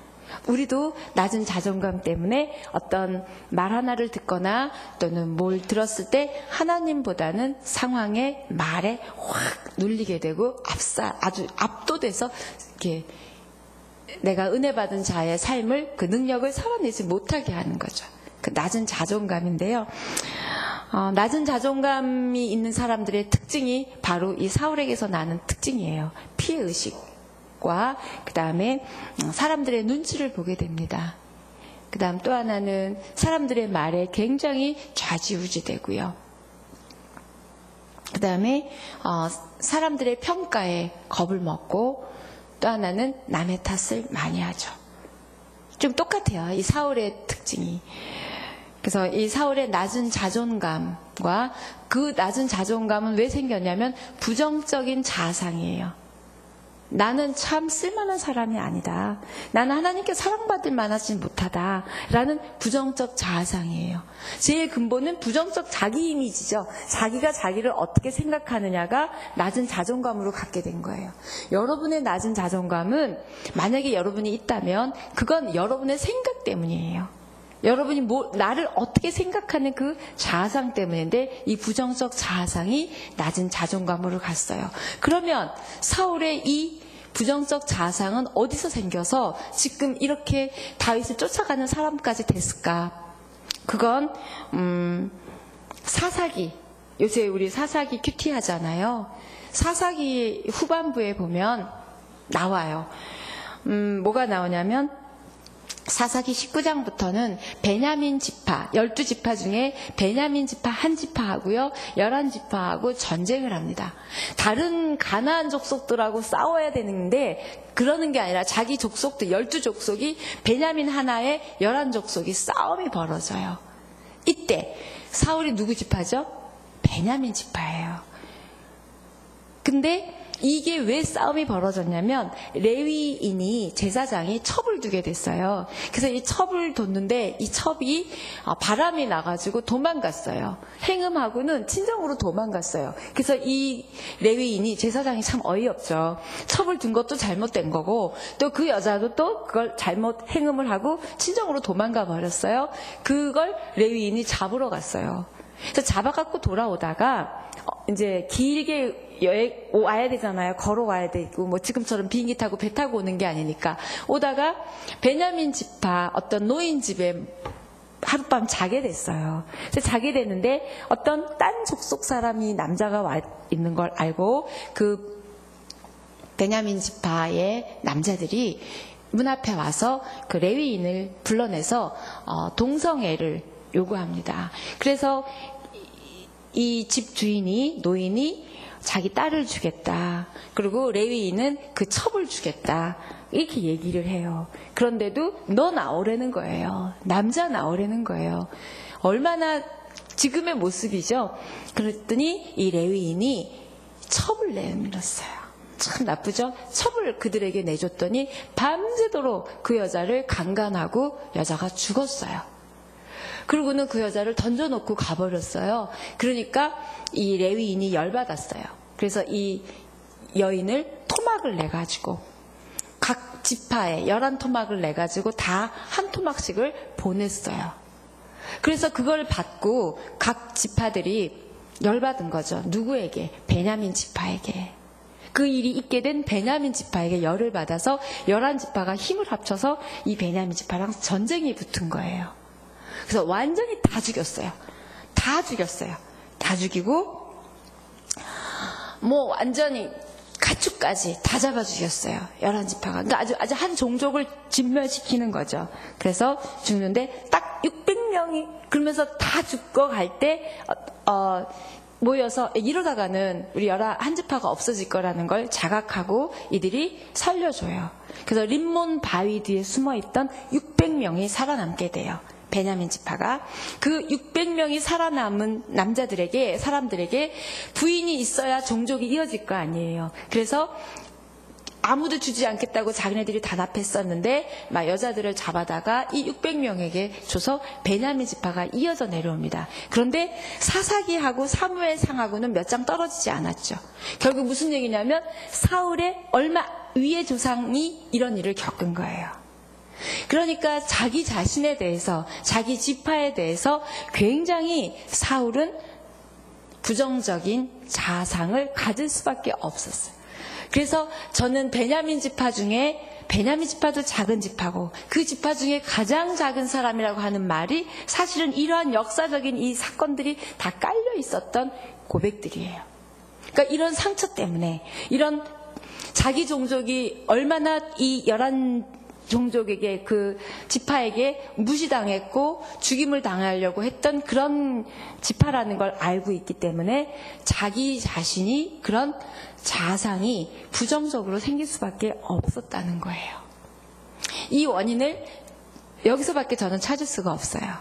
우리도 낮은 자존감 때문에 어떤 말 하나를 듣거나 또는 뭘 들었을 때 하나님보다는 상황에 말에 확 눌리게 되고 아주 압도돼서 이렇게 내가 은혜 받은 자의 삶을 그 능력을 살아내지 못하게 하는 거죠. 그 낮은 자존감인데요. 낮은 자존감이 있는 사람들의 특징이 바로 이 사울에게서 나는 특징이에요. 피해의식. 그 다음에 사람들의 눈치를 보게 됩니다. 그 다음 또 하나는 사람들의 말에 굉장히 좌지우지되고요. 그 다음에 사람들의 평가에 겁을 먹고 또 하나는 남의 탓을 많이 하죠. 좀 똑같아요. 이 사울의 특징이. 그래서 이 사울의 낮은 자존감과 그 낮은 자존감은 왜 생겼냐면 부정적인 자상이에요. 나는 참 쓸만한 사람이 아니다. 나는 하나님께 사랑받을 만하지 못하다. 라는 부정적 자아상이에요. 제일 근본은 부정적 자기 이미지죠. 자기가 자기를 어떻게 생각하느냐가 낮은 자존감으로 갖게 된 거예요. 여러분의 낮은 자존감은 만약에 여러분이 있다면 그건 여러분의 생각 때문이에요. 여러분이 나를 어떻게 생각하는 그 자아상 때문인데 이 부정적 자아상이 낮은 자존감으로 갔어요. 그러면 사울의 이 부정적 자아상은 어디서 생겨서 지금 이렇게 다윗을 쫓아가는 사람까지 됐을까? 그건 사사기, 요새 우리 사사기 큐티 하잖아요. 사사기 후반부에 보면 나와요. 뭐가 나오냐면 사사기 19장부터는 베냐민 지파, 12지파 중에 베냐민 지파 한 지파하고요, 11지파하고 전쟁을 합니다. 다른 가나안 족속들하고 싸워야 되는데 그러는 게 아니라 자기 족속들 12족속이 베냐민 하나에 11족속이 싸움이 벌어져요. 이때 사울이 누구 지파죠? 베냐민 지파예요. 근데 이게 왜 싸움이 벌어졌냐면 레위인이 제사장이 첩을 두게 됐어요. 그래서 이 첩을 뒀는데 이 첩이 바람이 나가지고 도망갔어요. 행음하고는 친정으로 도망갔어요. 그래서 이 레위인이 제사장이 참 어이없죠. 첩을 둔 것도 잘못된 거고 또 그 여자도 또 그걸 잘못 행음을 하고 친정으로 도망가 버렸어요. 그걸 레위인이 잡으러 갔어요. 그래서 잡아갖고 돌아오다가 이제 길게 여행 와야 되잖아요. 걸어와야 되고 뭐 지금처럼 비행기 타고 배 타고 오는 게 아니니까 오다가 베냐민 지파 어떤 노인 집에 하룻밤 자게 됐어요. 그래서 자게 됐는데 어떤 딴 족속 사람이 남자가 와 있는 걸 알고 그 베냐민 지파의 남자들이 문 앞에 와서 그 레위인을 불러내서 동성애를 요구합니다. 그래서 이 집 주인이 노인이 자기 딸을 주겠다. 그리고 레위인은 그 첩을 주겠다. 이렇게 얘기를 해요. 그런데도 너 나오라는 거예요. 남자 나오라는 거예요. 얼마나 지금의 모습이죠. 그랬더니 이 레위인이 첩을 내밀었어요. 참 나쁘죠? 첩을 그들에게 내줬더니 밤새도록 그 여자를 강간하고 여자가 죽었어요. 그리고는 그 여자를 던져놓고 가버렸어요. 그러니까 이 레위인이 열받았어요. 그래서 이 여인을 토막을 내가지고 각 지파에 11토막을 내가지고 다 한 토막씩을 보냈어요. 그래서 그걸 받고 각 지파들이 열받은 거죠. 누구에게? 베냐민 지파에게. 그 일이 있게 된 베냐민 지파에게 열을 받아서 11지파가 힘을 합쳐서 이 베냐민 지파랑 전쟁이 붙은 거예요. 그래서 완전히 다 죽였어요. 다 죽였어요. 다 죽이고 뭐 완전히 가축까지 다 잡아 죽였어요. 11지파가. 그러니까 아주 한 종족을 진멸시키는 거죠. 그래서 죽는데 딱 600명이 그러면서 다 죽고 갈 때 모여서 이러다가는 우리 한 지파가 없어질 거라는 걸 자각하고 이들이 살려줘요. 그래서 림몬 바위 뒤에 숨어있던 600명이 살아남게 돼요. 베냐민 지파가. 그 600명이 살아남은 사람들에게 부인이 있어야 종족이 이어질 거 아니에요. 그래서 아무도 주지 않겠다고 자기네들이 단합했었는데 막 여자들을 잡아다가 이 600명에게 줘서 베냐민 지파가 이어져 내려옵니다. 그런데 사사기하고 사무엘상하고는 몇 장 떨어지지 않았죠. 결국 무슨 얘기냐면 사울의 얼마 위의 조상이 이런 일을 겪은 거예요. 그러니까 자기 자신에 대해서, 자기 지파에 대해서 굉장히 사울은 부정적인 자상을 가질 수밖에 없었어요. 그래서 저는 베냐민 지파 중에, 베냐민 지파도 작은 지파고 그 지파 중에 가장 작은 사람이라고 하는 말이 사실은 이러한 역사적인 이 사건들이 다 깔려 있었던 고백들이에요. 그러니까 이런 상처 때문에, 이런 자기 종족이 얼마나 이 11종족에게, 그 지파에게 무시당했고 죽임을 당하려고 했던 그런 지파라는 걸 알고 있기 때문에 자기 자신이 그런 자상이 부정적으로 생길 수밖에 없었다는 거예요. 이 원인을 여기서밖에 저는 찾을 수가 없어요.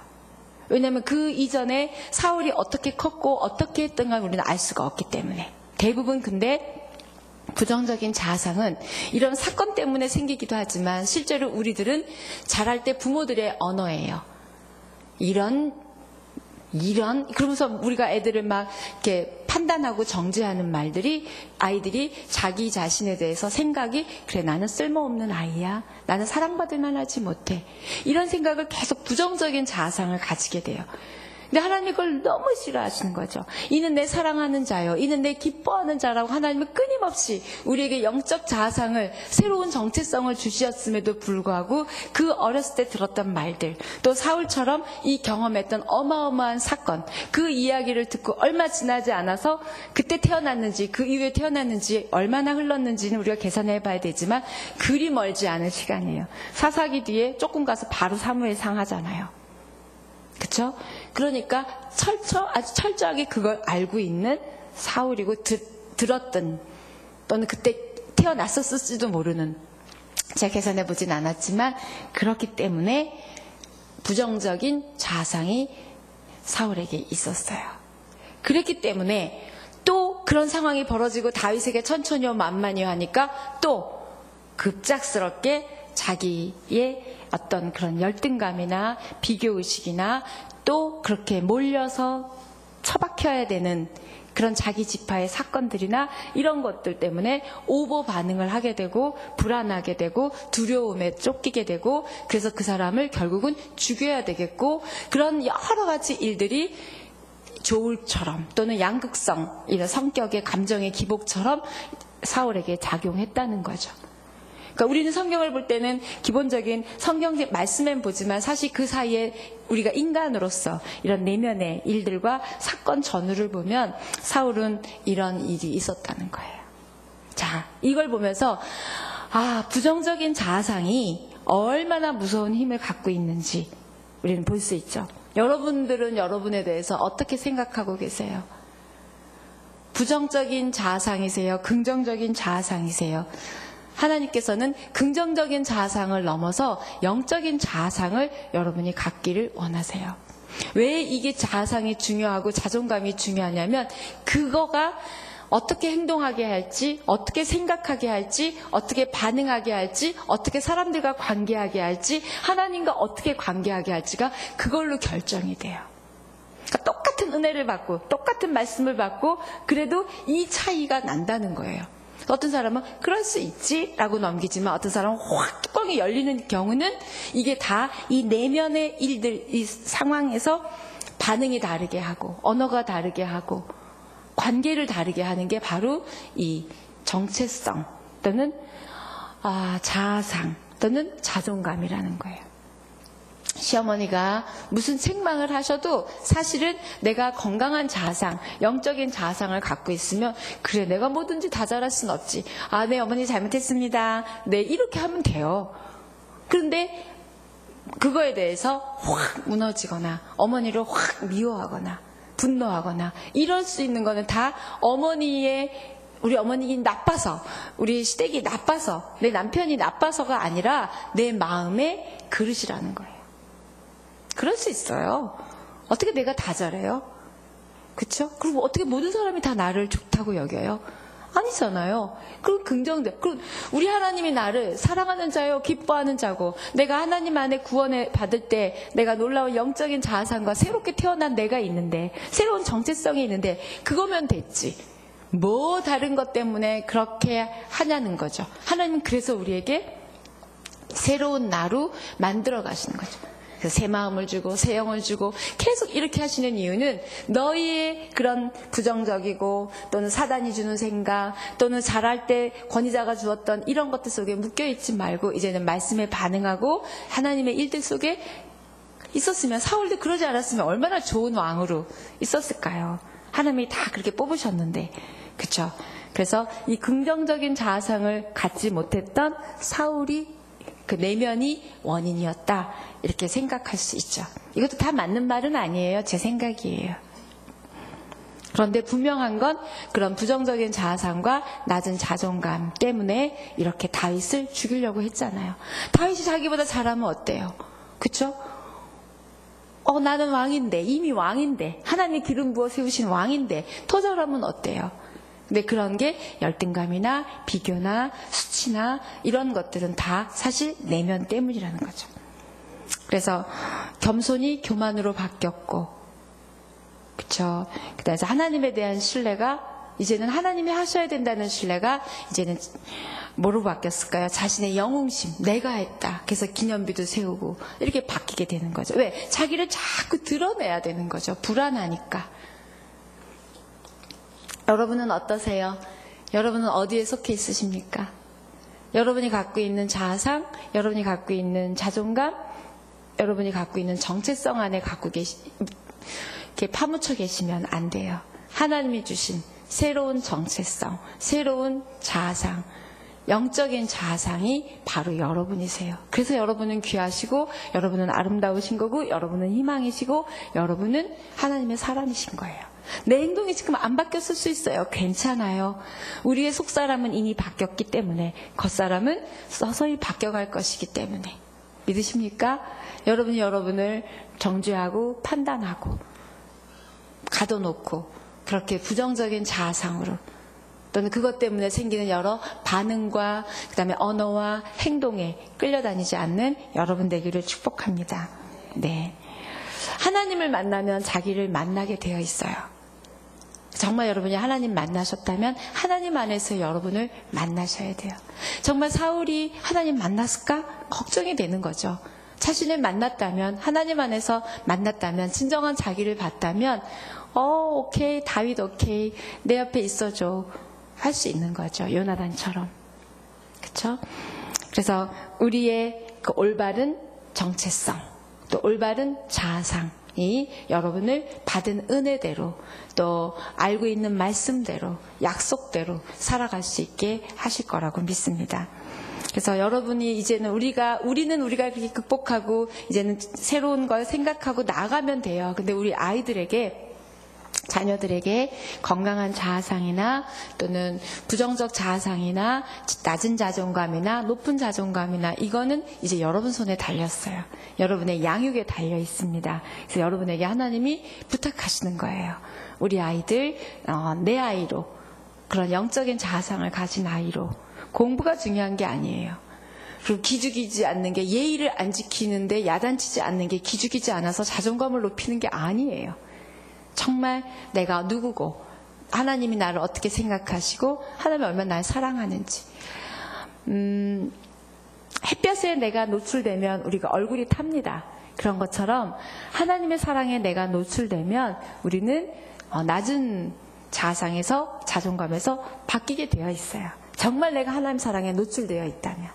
왜냐하면 그 이전에 사울이 어떻게 컸고 어떻게 했던 걸 우리는 알 수가 없기 때문에. 대부분 근데 부정적인 자상은 이런 사건 때문에 생기기도 하지만 실제로 우리들은 자랄 때 부모들의 언어예요. 그러면서 우리가 애들을 막 이렇게 판단하고 정죄하는 말들이, 아이들이 자기 자신에 대해서 생각이, 그래 나는 쓸모없는 아이야, 나는 사랑받을 만하지 못해, 이런 생각을 계속 부정적인 자상을 가지게 돼요. 근데 하나님이 그걸 너무 싫어하시는 거죠. 이는 내 사랑하는 자요, 이는 내 기뻐하는 자라고 하나님은 끊임없이 우리에게 영적 자상을, 새로운 정체성을 주셨음에도 불구하고 그 어렸을 때 들었던 말들, 또 사울처럼 이 경험했던 어마어마한 사건, 그 이야기를 듣고 얼마 지나지 않아서 그때 태어났는지 그 이후에 태어났는지 얼마나 흘렀는지는 우리가 계산해 봐야 되지만 그리 멀지 않은 시간이에요. 사사기 뒤에 조금 가서 바로 사무엘상 하잖아요. 그쵸? 그러니까 아주 철저하게 그걸 알고 있는 사울이고, 들었던, 또는 그때 태어났었을지도 모르는, 제가 계산해 보진 않았지만 그렇기 때문에 부정적인 자상이 사울에게 있었어요. 그랬기 때문에 또 그런 상황이 벌어지고 다윗에게 천천히요 만만히요 하니까 또 급작스럽게 자기의 어떤 그런 열등감이나 비교의식이나 또 그렇게 몰려서 처박혀야 되는 그런 자기 지파의 사건들이나 이런 것들 때문에 오버 반응을 하게 되고 불안하게 되고 두려움에 쫓기게 되고, 그래서 그 사람을 결국은 죽여야 되겠고, 그런 여러 가지 일들이 조울처럼 또는 양극성, 이런 성격의 감정의 기복처럼 사울에게 작용했다는 거죠. 그러니까 우리는 성경을 볼 때는 기본적인 성경적 말씀엔 보지만 사실 그 사이에 우리가 인간으로서 이런 내면의 일들과 사건 전후를 보면 사울은 이런 일이 있었다는 거예요. 자, 이걸 보면서 부정적인 자상이 얼마나 무서운 힘을 갖고 있는지 우리는 볼 수 있죠. 여러분들은 여러분에 대해서 어떻게 생각하고 계세요? 부정적인 자상이세요? 긍정적인 자상이세요? 하나님께서는 긍정적인 자상을 넘어서 영적인 자상을 여러분이 갖기를 원하세요. 왜 이게 자상이 중요하고 자존감이 중요하냐면, 그거가 어떻게 행동하게 할지, 어떻게 생각하게 할지, 어떻게 반응하게 할지, 어떻게 사람들과 관계하게 할지, 하나님과 어떻게 관계하게 할지가 그걸로 결정이 돼요. 그러니까 똑같은 은혜를 받고 똑같은 말씀을 받고 그래도 이 차이가 난다는 거예요. 어떤 사람은 그럴 수 있지 라고 넘기지만, 어떤 사람은 확 뚜껑이 열리는 경우는 이게 다 이 내면의 일들, 이 상황에서 반응이 다르게 하고 언어가 다르게 하고 관계를 다르게 하는 게 바로 이 정체성 또는 자아상 또는 자존감이라는 거예요. 시어머니가 무슨 책망을 하셔도 사실은 내가 건강한 자아상, 영적인 자아상을 갖고 있으면, 그래 내가 뭐든지 다 잘할 순 없지, 네 어머니 잘못했습니다, 네 이렇게 하면 돼요. 그런데 그거에 대해서 확 무너지거나 어머니를 확 미워하거나 분노하거나 이럴 수 있는 거는 다 우리 어머니가 나빠서, 우리 시댁이 나빠서, 내 남편이 나빠서가 아니라 내 마음의 그릇이라는 거예요. 그럴 수 있어요. 어떻게 내가 다 잘해요? 그쵸? 그리고 어떻게 모든 사람이 다 나를 좋다고 여겨요? 아니잖아요. 그럼 그럼 우리 하나님이 나를 사랑하는 자요, 기뻐하는 자고, 내가 하나님 안에 구원을 받을 때 내가 놀라운 영적인 자아상과 새롭게 태어난 내가 있는데, 새로운 정체성이 있는데, 그거면 됐지. 뭐 다른 것 때문에 그렇게 하냐는 거죠. 하나님은 그래서 우리에게 새로운 나로 만들어 가시는 거죠. 새 마음을 주고 새 영을 주고 계속 이렇게 하시는 이유는 너희의 그런 부정적이고 또는 사단이 주는 생각 또는 잘할 때 권위자가 주었던 이런 것들 속에 묶여있지 말고 이제는 말씀에 반응하고 하나님의 일들 속에 있었으면, 사울도 그러지 않았으면 얼마나 좋은 왕으로 있었을까요? 하나님이 다 그렇게 뽑으셨는데, 그쵸? 그래서 이 긍정적인 자아상을 갖지 못했던 사울이 그 내면이 원인이었다, 이렇게 생각할 수 있죠. 이것도 다 맞는 말은 아니에요. 제 생각이에요. 그런데 분명한 건 그런 부정적인 자아상과 낮은 자존감 때문에 이렇게 다윗을 죽이려고 했잖아요. 다윗이 자기보다 잘하면 어때요? 그쵸? 나는 왕인데, 이미 왕인데, 하나님이 기름 부어 세우신 왕인데 토절하면 어때요? 근데 그런 게 열등감이나 비교나 수치나 이런 것들은 다 사실 내면 때문이라는 거죠. 그래서 겸손이 교만으로 바뀌었고, 그쵸? 그래서 하나님에 대한 신뢰가 이제는 하나님이 하셔야 된다는 신뢰가 이제는 뭐로 바뀌었을까요? 자신의 영웅심, 내가 했다. 그래서 기념비도 세우고 이렇게 바뀌게 되는 거죠. 왜? 자기를 자꾸 드러내야 되는 거죠. 불안하니까. 여러분은 어떠세요? 여러분은 어디에 속해 있으십니까? 여러분이 갖고 있는 자아상, 여러분이 갖고 있는 자존감, 여러분이 갖고 있는 정체성 안에 이렇게 파묻혀 계시면 안 돼요. 하나님이 주신 새로운 정체성, 새로운 자아상, 영적인 자아상이 바로 여러분이세요. 그래서 여러분은 귀하시고, 여러분은 아름다우신 거고, 여러분은 희망이시고, 여러분은 하나님의 사람이신 거예요. 내 행동이 지금 안 바뀌었을 수 있어요. 괜찮아요. 우리의 속사람은 이미 바뀌었기 때문에, 겉사람은 서서히 바뀌어갈 것이기 때문에. 믿으십니까? 여러분이 여러분을 정죄하고 판단하고 가둬놓고 그렇게 부정적인 자아상으로 또는 그것 때문에 생기는 여러 반응과 그다음에 언어와 행동에 끌려다니지 않는 여러분 되기를 축복합니다. 네. 하나님을 만나면 자기를 만나게 되어 있어요. 정말 여러분이 하나님 만나셨다면 하나님 안에서 여러분을 만나셔야 돼요. 정말 사울이 하나님 만났을까? 걱정이 되는 거죠. 자신을 만났다면, 하나님 안에서 만났다면, 진정한 자기를 봤다면 오케이, 다윗 오케이, 내 옆에 있어줘 할 수 있는 거죠. 요나단처럼. 그렇죠? 그래서 우리의 그 올바른 정체성, 또 올바른 자아상이 여러분을 받은 은혜대로, 또 알고 있는 말씀대로, 약속대로 살아갈 수 있게 하실 거라고 믿습니다. 그래서 여러분이 이제는 우리는 그렇게 극복하고 이제는 새로운 걸 생각하고 나아가면 돼요. 근데 우리 아이들에게, 자녀들에게 건강한 자아상이나 또는 부정적 자아상이나 낮은 자존감이나 높은 자존감이나 이거는 이제 여러분 손에 달렸어요. 여러분의 양육에 달려 있습니다. 그래서 여러분에게 하나님이 부탁하시는 거예요. 우리 아이들, 내 아이로, 그런 영적인 자아상을 가진 아이로, 공부가 중요한 게 아니에요. 그리고 기죽이지 않는 게, 예의를 안 지키는데 야단치지 않는 게 기죽이지 않아서 자존감을 높이는 게 아니에요. 정말 내가 누구고, 하나님이 나를 어떻게 생각하시고, 하나님이 얼마나 날 사랑하는지. 햇볕에 내가 노출되면 우리가 얼굴이 탑니다. 그런 것처럼 하나님의 사랑에 내가 노출되면 우리는 낮은 자아상에서, 자존감에서 바뀌게 되어 있어요. 정말 내가 하나님 사랑에 노출되어 있다면,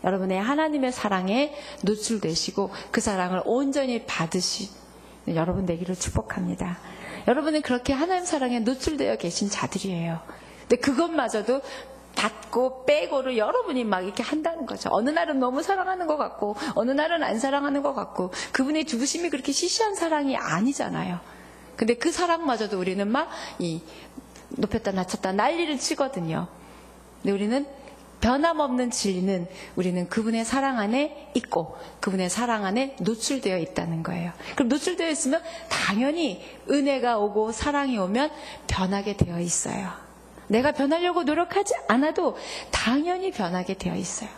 여러분의 하나님의 사랑에 노출되시고 그 사랑을 온전히 받으시는 여러분 되기를 축복합니다. 여러분은 그렇게 하나님 사랑에 노출되어 계신 자들이에요. 근데 그것마저도 닫고 빼고를 여러분이 막 이렇게 한다는 거죠. 어느 날은 너무 사랑하는 것 같고 어느 날은 안 사랑하는 것 같고 그분의 죽으심이 그렇게 시시한 사랑이 아니잖아요. 근데 그 사랑마저도 우리는 막 높였다 낮췄다 난리를 치거든요. 근데 우리는 변함없는 진리는 우리는 그분의 사랑 안에 있고 그분의 사랑 안에 노출되어 있다는 거예요. 그럼 노출되어 있으면 당연히 은혜가 오고 사랑이 오면 변하게 되어 있어요. 내가 변하려고 노력하지 않아도 당연히 변하게 되어 있어요.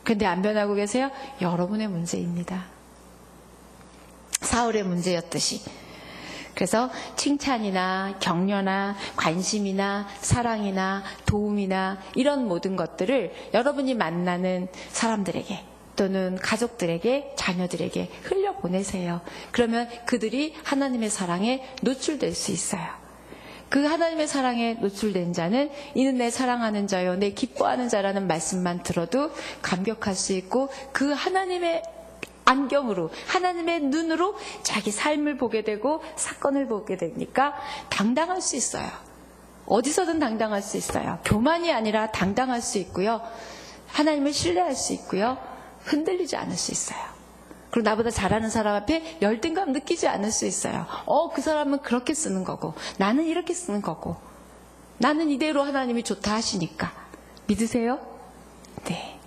근데 안 변하고 계세요? 여러분의 문제입니다. 사울의 문제였듯이. 그래서 칭찬이나 격려나 관심이나 사랑이나 도움이나 이런 모든 것들을 여러분이 만나는 사람들에게 또는 가족들에게 자녀들에게 흘려보내세요. 그러면 그들이 하나님의 사랑에 노출될 수 있어요. 그 하나님의 사랑에 노출된 자는 이는 내 사랑하는 자요 내 기뻐하는 자라는 말씀만 들어도 감격할 수 있고 그 하나님의 안경으로 하나님의 눈으로 자기 삶을 보게 되고 사건을 보게 되니까 당당할 수 있어요. 어디서든 당당할 수 있어요. 교만이 아니라 당당할 수 있고요. 하나님을 신뢰할 수 있고요. 흔들리지 않을 수 있어요. 그리고 나보다 잘하는 사람 앞에 열등감 느끼지 않을 수 있어요. 그 사람은 그렇게 쓰는 거고 나는 이렇게 쓰는 거고 나는 이대로 하나님이 좋다 하시니까 믿으세요? 네.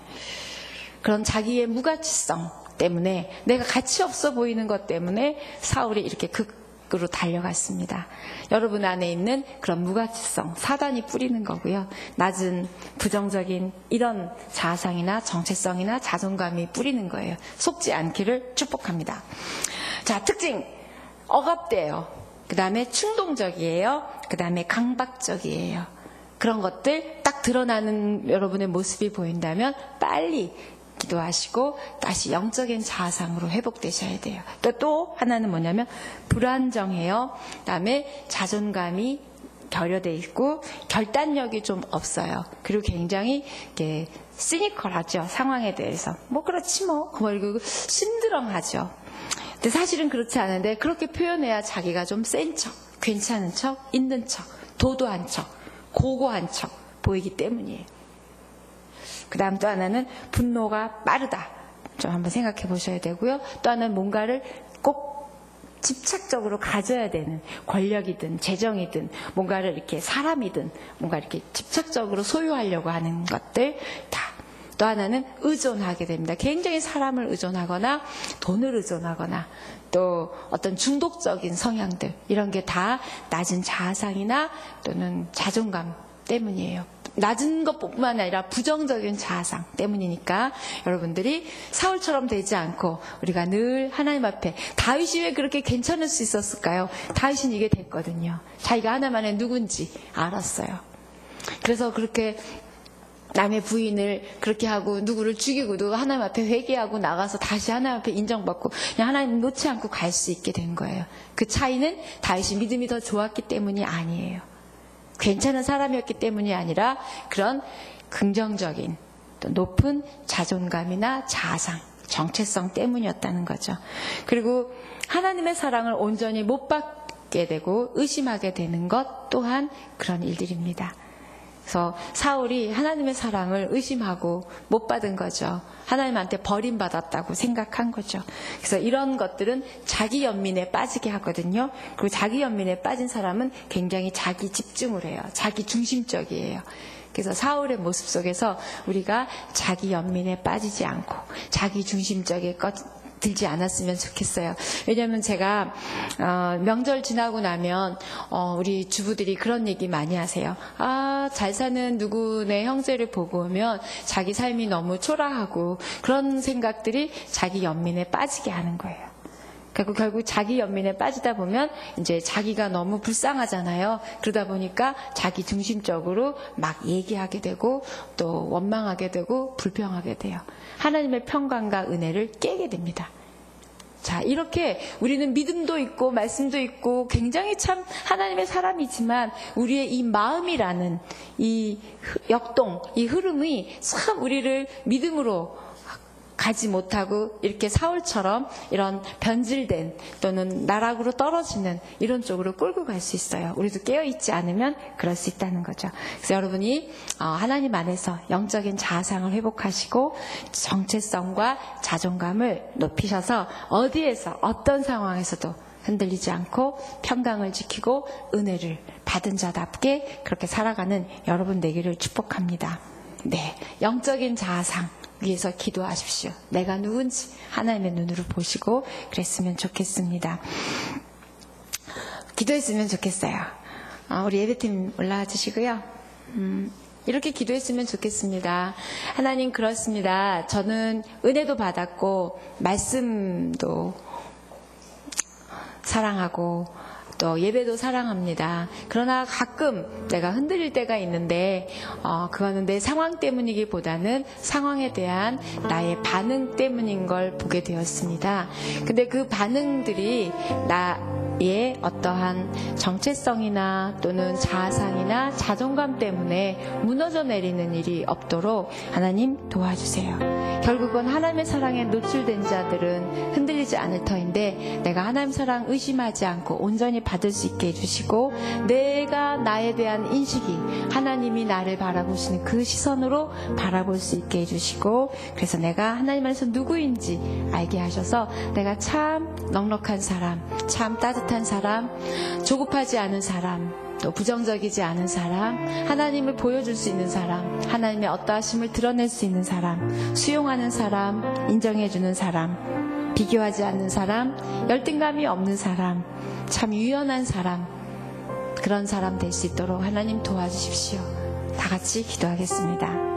그런 자기의 무가치성 때문에 내가 가치 없어 보이는 것 때문에 사울이 이렇게 극으로 달려갔습니다. 여러분 안에 있는 그런 무가치성, 사단이 뿌리는 거고요. 낮은 부정적인 이런 자아상이나 정체성이나 자존감이 뿌리는 거예요. 속지 않기를 축복합니다. 자, 특징 억압돼요. 그 다음에 충동적이에요. 그 다음에 강박적이에요. 그런 것들 딱 드러나는 여러분의 모습이 보인다면 빨리 기도하시고 다시 영적인 자아상으로 회복되셔야 돼요. 또 하나는 뭐냐면 불안정해요. 그다음에 자존감이 결여돼 있고 결단력이 좀 없어요. 그리고 굉장히 이렇게 시니컬하죠. 상황에 대해서. 뭐 그렇지 뭐. 그리고 심드렁하죠. 근데 사실은 그렇지 않은데 그렇게 표현해야 자기가 좀 센 척, 괜찮은 척, 있는 척, 도도한 척, 고고한 척 보이기 때문이에요. 그 다음 또 하나는 분노가 빠르다. 좀 한번 생각해 보셔야 되고요. 또 하나는 뭔가를 꼭 집착적으로 가져야 되는 권력이든 재정이든 뭔가를 이렇게 사람이든 뭔가 이렇게 집착적으로 소유하려고 하는 것들 다. 또 하나는 의존하게 됩니다. 굉장히 사람을 의존하거나 돈을 의존하거나 또 어떤 중독적인 성향들 이런 게 다 낮은 자아상이나 또는 자존감 때문이에요. 낮은 것뿐만 아니라 부정적인 자아상 때문이니까 여러분들이 사울처럼 되지 않고 우리가 늘 하나님 앞에 다윗이 왜 그렇게 괜찮을 수 있었을까요? 다윗은 이게 됐거든요. 자기가 하나만의 누군지 알았어요. 그래서 그렇게 남의 부인을 그렇게 하고 누구를 죽이고도 하나님 앞에 회개하고 나가서 다시 하나님 앞에 인정받고 그냥 하나님 놓지 않고 갈 수 있게 된 거예요. 그 차이는 다윗이 믿음이 더 좋았기 때문이 아니에요. 괜찮은 사람이었기 때문이 아니라 그런 긍정적인 또 높은 자존감이나 자아상, 정체성 때문이었다는 거죠. 그리고 하나님의 사랑을 온전히 못 받게 되고 의심하게 되는 것 또한 그런 일들입니다. 그래서 사울이 하나님의 사랑을 의심하고 못 받은 거죠. 하나님한테 버림받았다고 생각한 거죠. 그래서 이런 것들은 자기 연민에 빠지게 하거든요. 그리고 자기 연민에 빠진 사람은 굉장히 자기 집중을 해요. 자기 중심적이에요. 그래서 사울의 모습 속에서 우리가 자기 연민에 빠지지 않고 자기 중심적인 것 들지 않았으면 좋겠어요. 왜냐하면 제가 명절 지나고 나면 우리 주부들이 그런 얘기 많이 하세요. 잘 사는 누구네 형제를 보고 오면 자기 삶이 너무 초라하고 그런 생각들이 자기 연민에 빠지게 하는 거예요. 그리고 결국 자기 연민에 빠지다 보면 이제 자기가 너무 불쌍하잖아요. 그러다 보니까 자기 중심적으로 막 얘기하게 되고 또 원망하게 되고 불평하게 돼요. 하나님의 평강과 은혜를 깨게 됩니다. 자, 이렇게 우리는 믿음도 있고 말씀도 있고 굉장히 참 하나님의 사람이지만 우리의 이 마음이라는 이 역동, 이 흐름이 참 우리를 믿음으로 가지 못하고 이렇게 사울처럼 이런 변질된 또는 나락으로 떨어지는 이런 쪽으로 끌고 갈 수 있어요. 우리도 깨어있지 않으면 그럴 수 있다는 거죠. 그래서 여러분이 하나님 안에서 영적인 자아상을 회복하시고 정체성과 자존감을 높이셔서 어디에서 어떤 상황에서도 흔들리지 않고 평강을 지키고 은혜를 받은 자답게 그렇게 살아가는 여러분 되기를 축복합니다. 네, 영적인 자아상 위해서 기도하십시오. 내가 누군지 하나님의 눈으로 보시고 그랬으면 좋겠습니다. 기도했으면 좋겠어요. 우리 예배팀 올라와 주시고요. 이렇게 기도했으면 좋겠습니다. 하나님, 그렇습니다. 저는 은혜도 받았고 말씀도 사랑하고 또 예배도 사랑합니다. 그러나 가끔 내가 흔들릴 때가 있는데 그거는 내 상황 때문이기보다는 상황에 대한 나의 반응 때문인 걸 보게 되었습니다. 근데 그 반응들이 나의 어떠한 정체성이나 또는 자아상이나 자존감 때문에 무너져 내리는 일이 없도록 하나님 도와주세요. 결국은 하나님의 사랑에 노출된 자들은 흔들리지 않을 터인데 내가 하나님 사랑 의심하지 않고 온전히 받을 수 있게 해주시고 내가 나에 대한 인식이 하나님이 나를 바라보시는 그 시선으로 바라볼 수 있게 해주시고 그래서 내가 하나님 안에서 누구인지 알게 하셔서 내가 참 넉넉한 사람, 참 따뜻한 사람, 조급하지 않은 사람, 또 부정적이지 않은 사람, 하나님을 보여줄 수 있는 사람, 하나님의 어떠하심을 드러낼 수 있는 사람, 수용하는 사람, 인정해주는 사람, 비교하지 않는 사람, 열등감이 없는 사람, 참 유연한 사람, 그런 사람 될 수 있도록 하나님 도와주십시오. 다 같이 기도하겠습니다.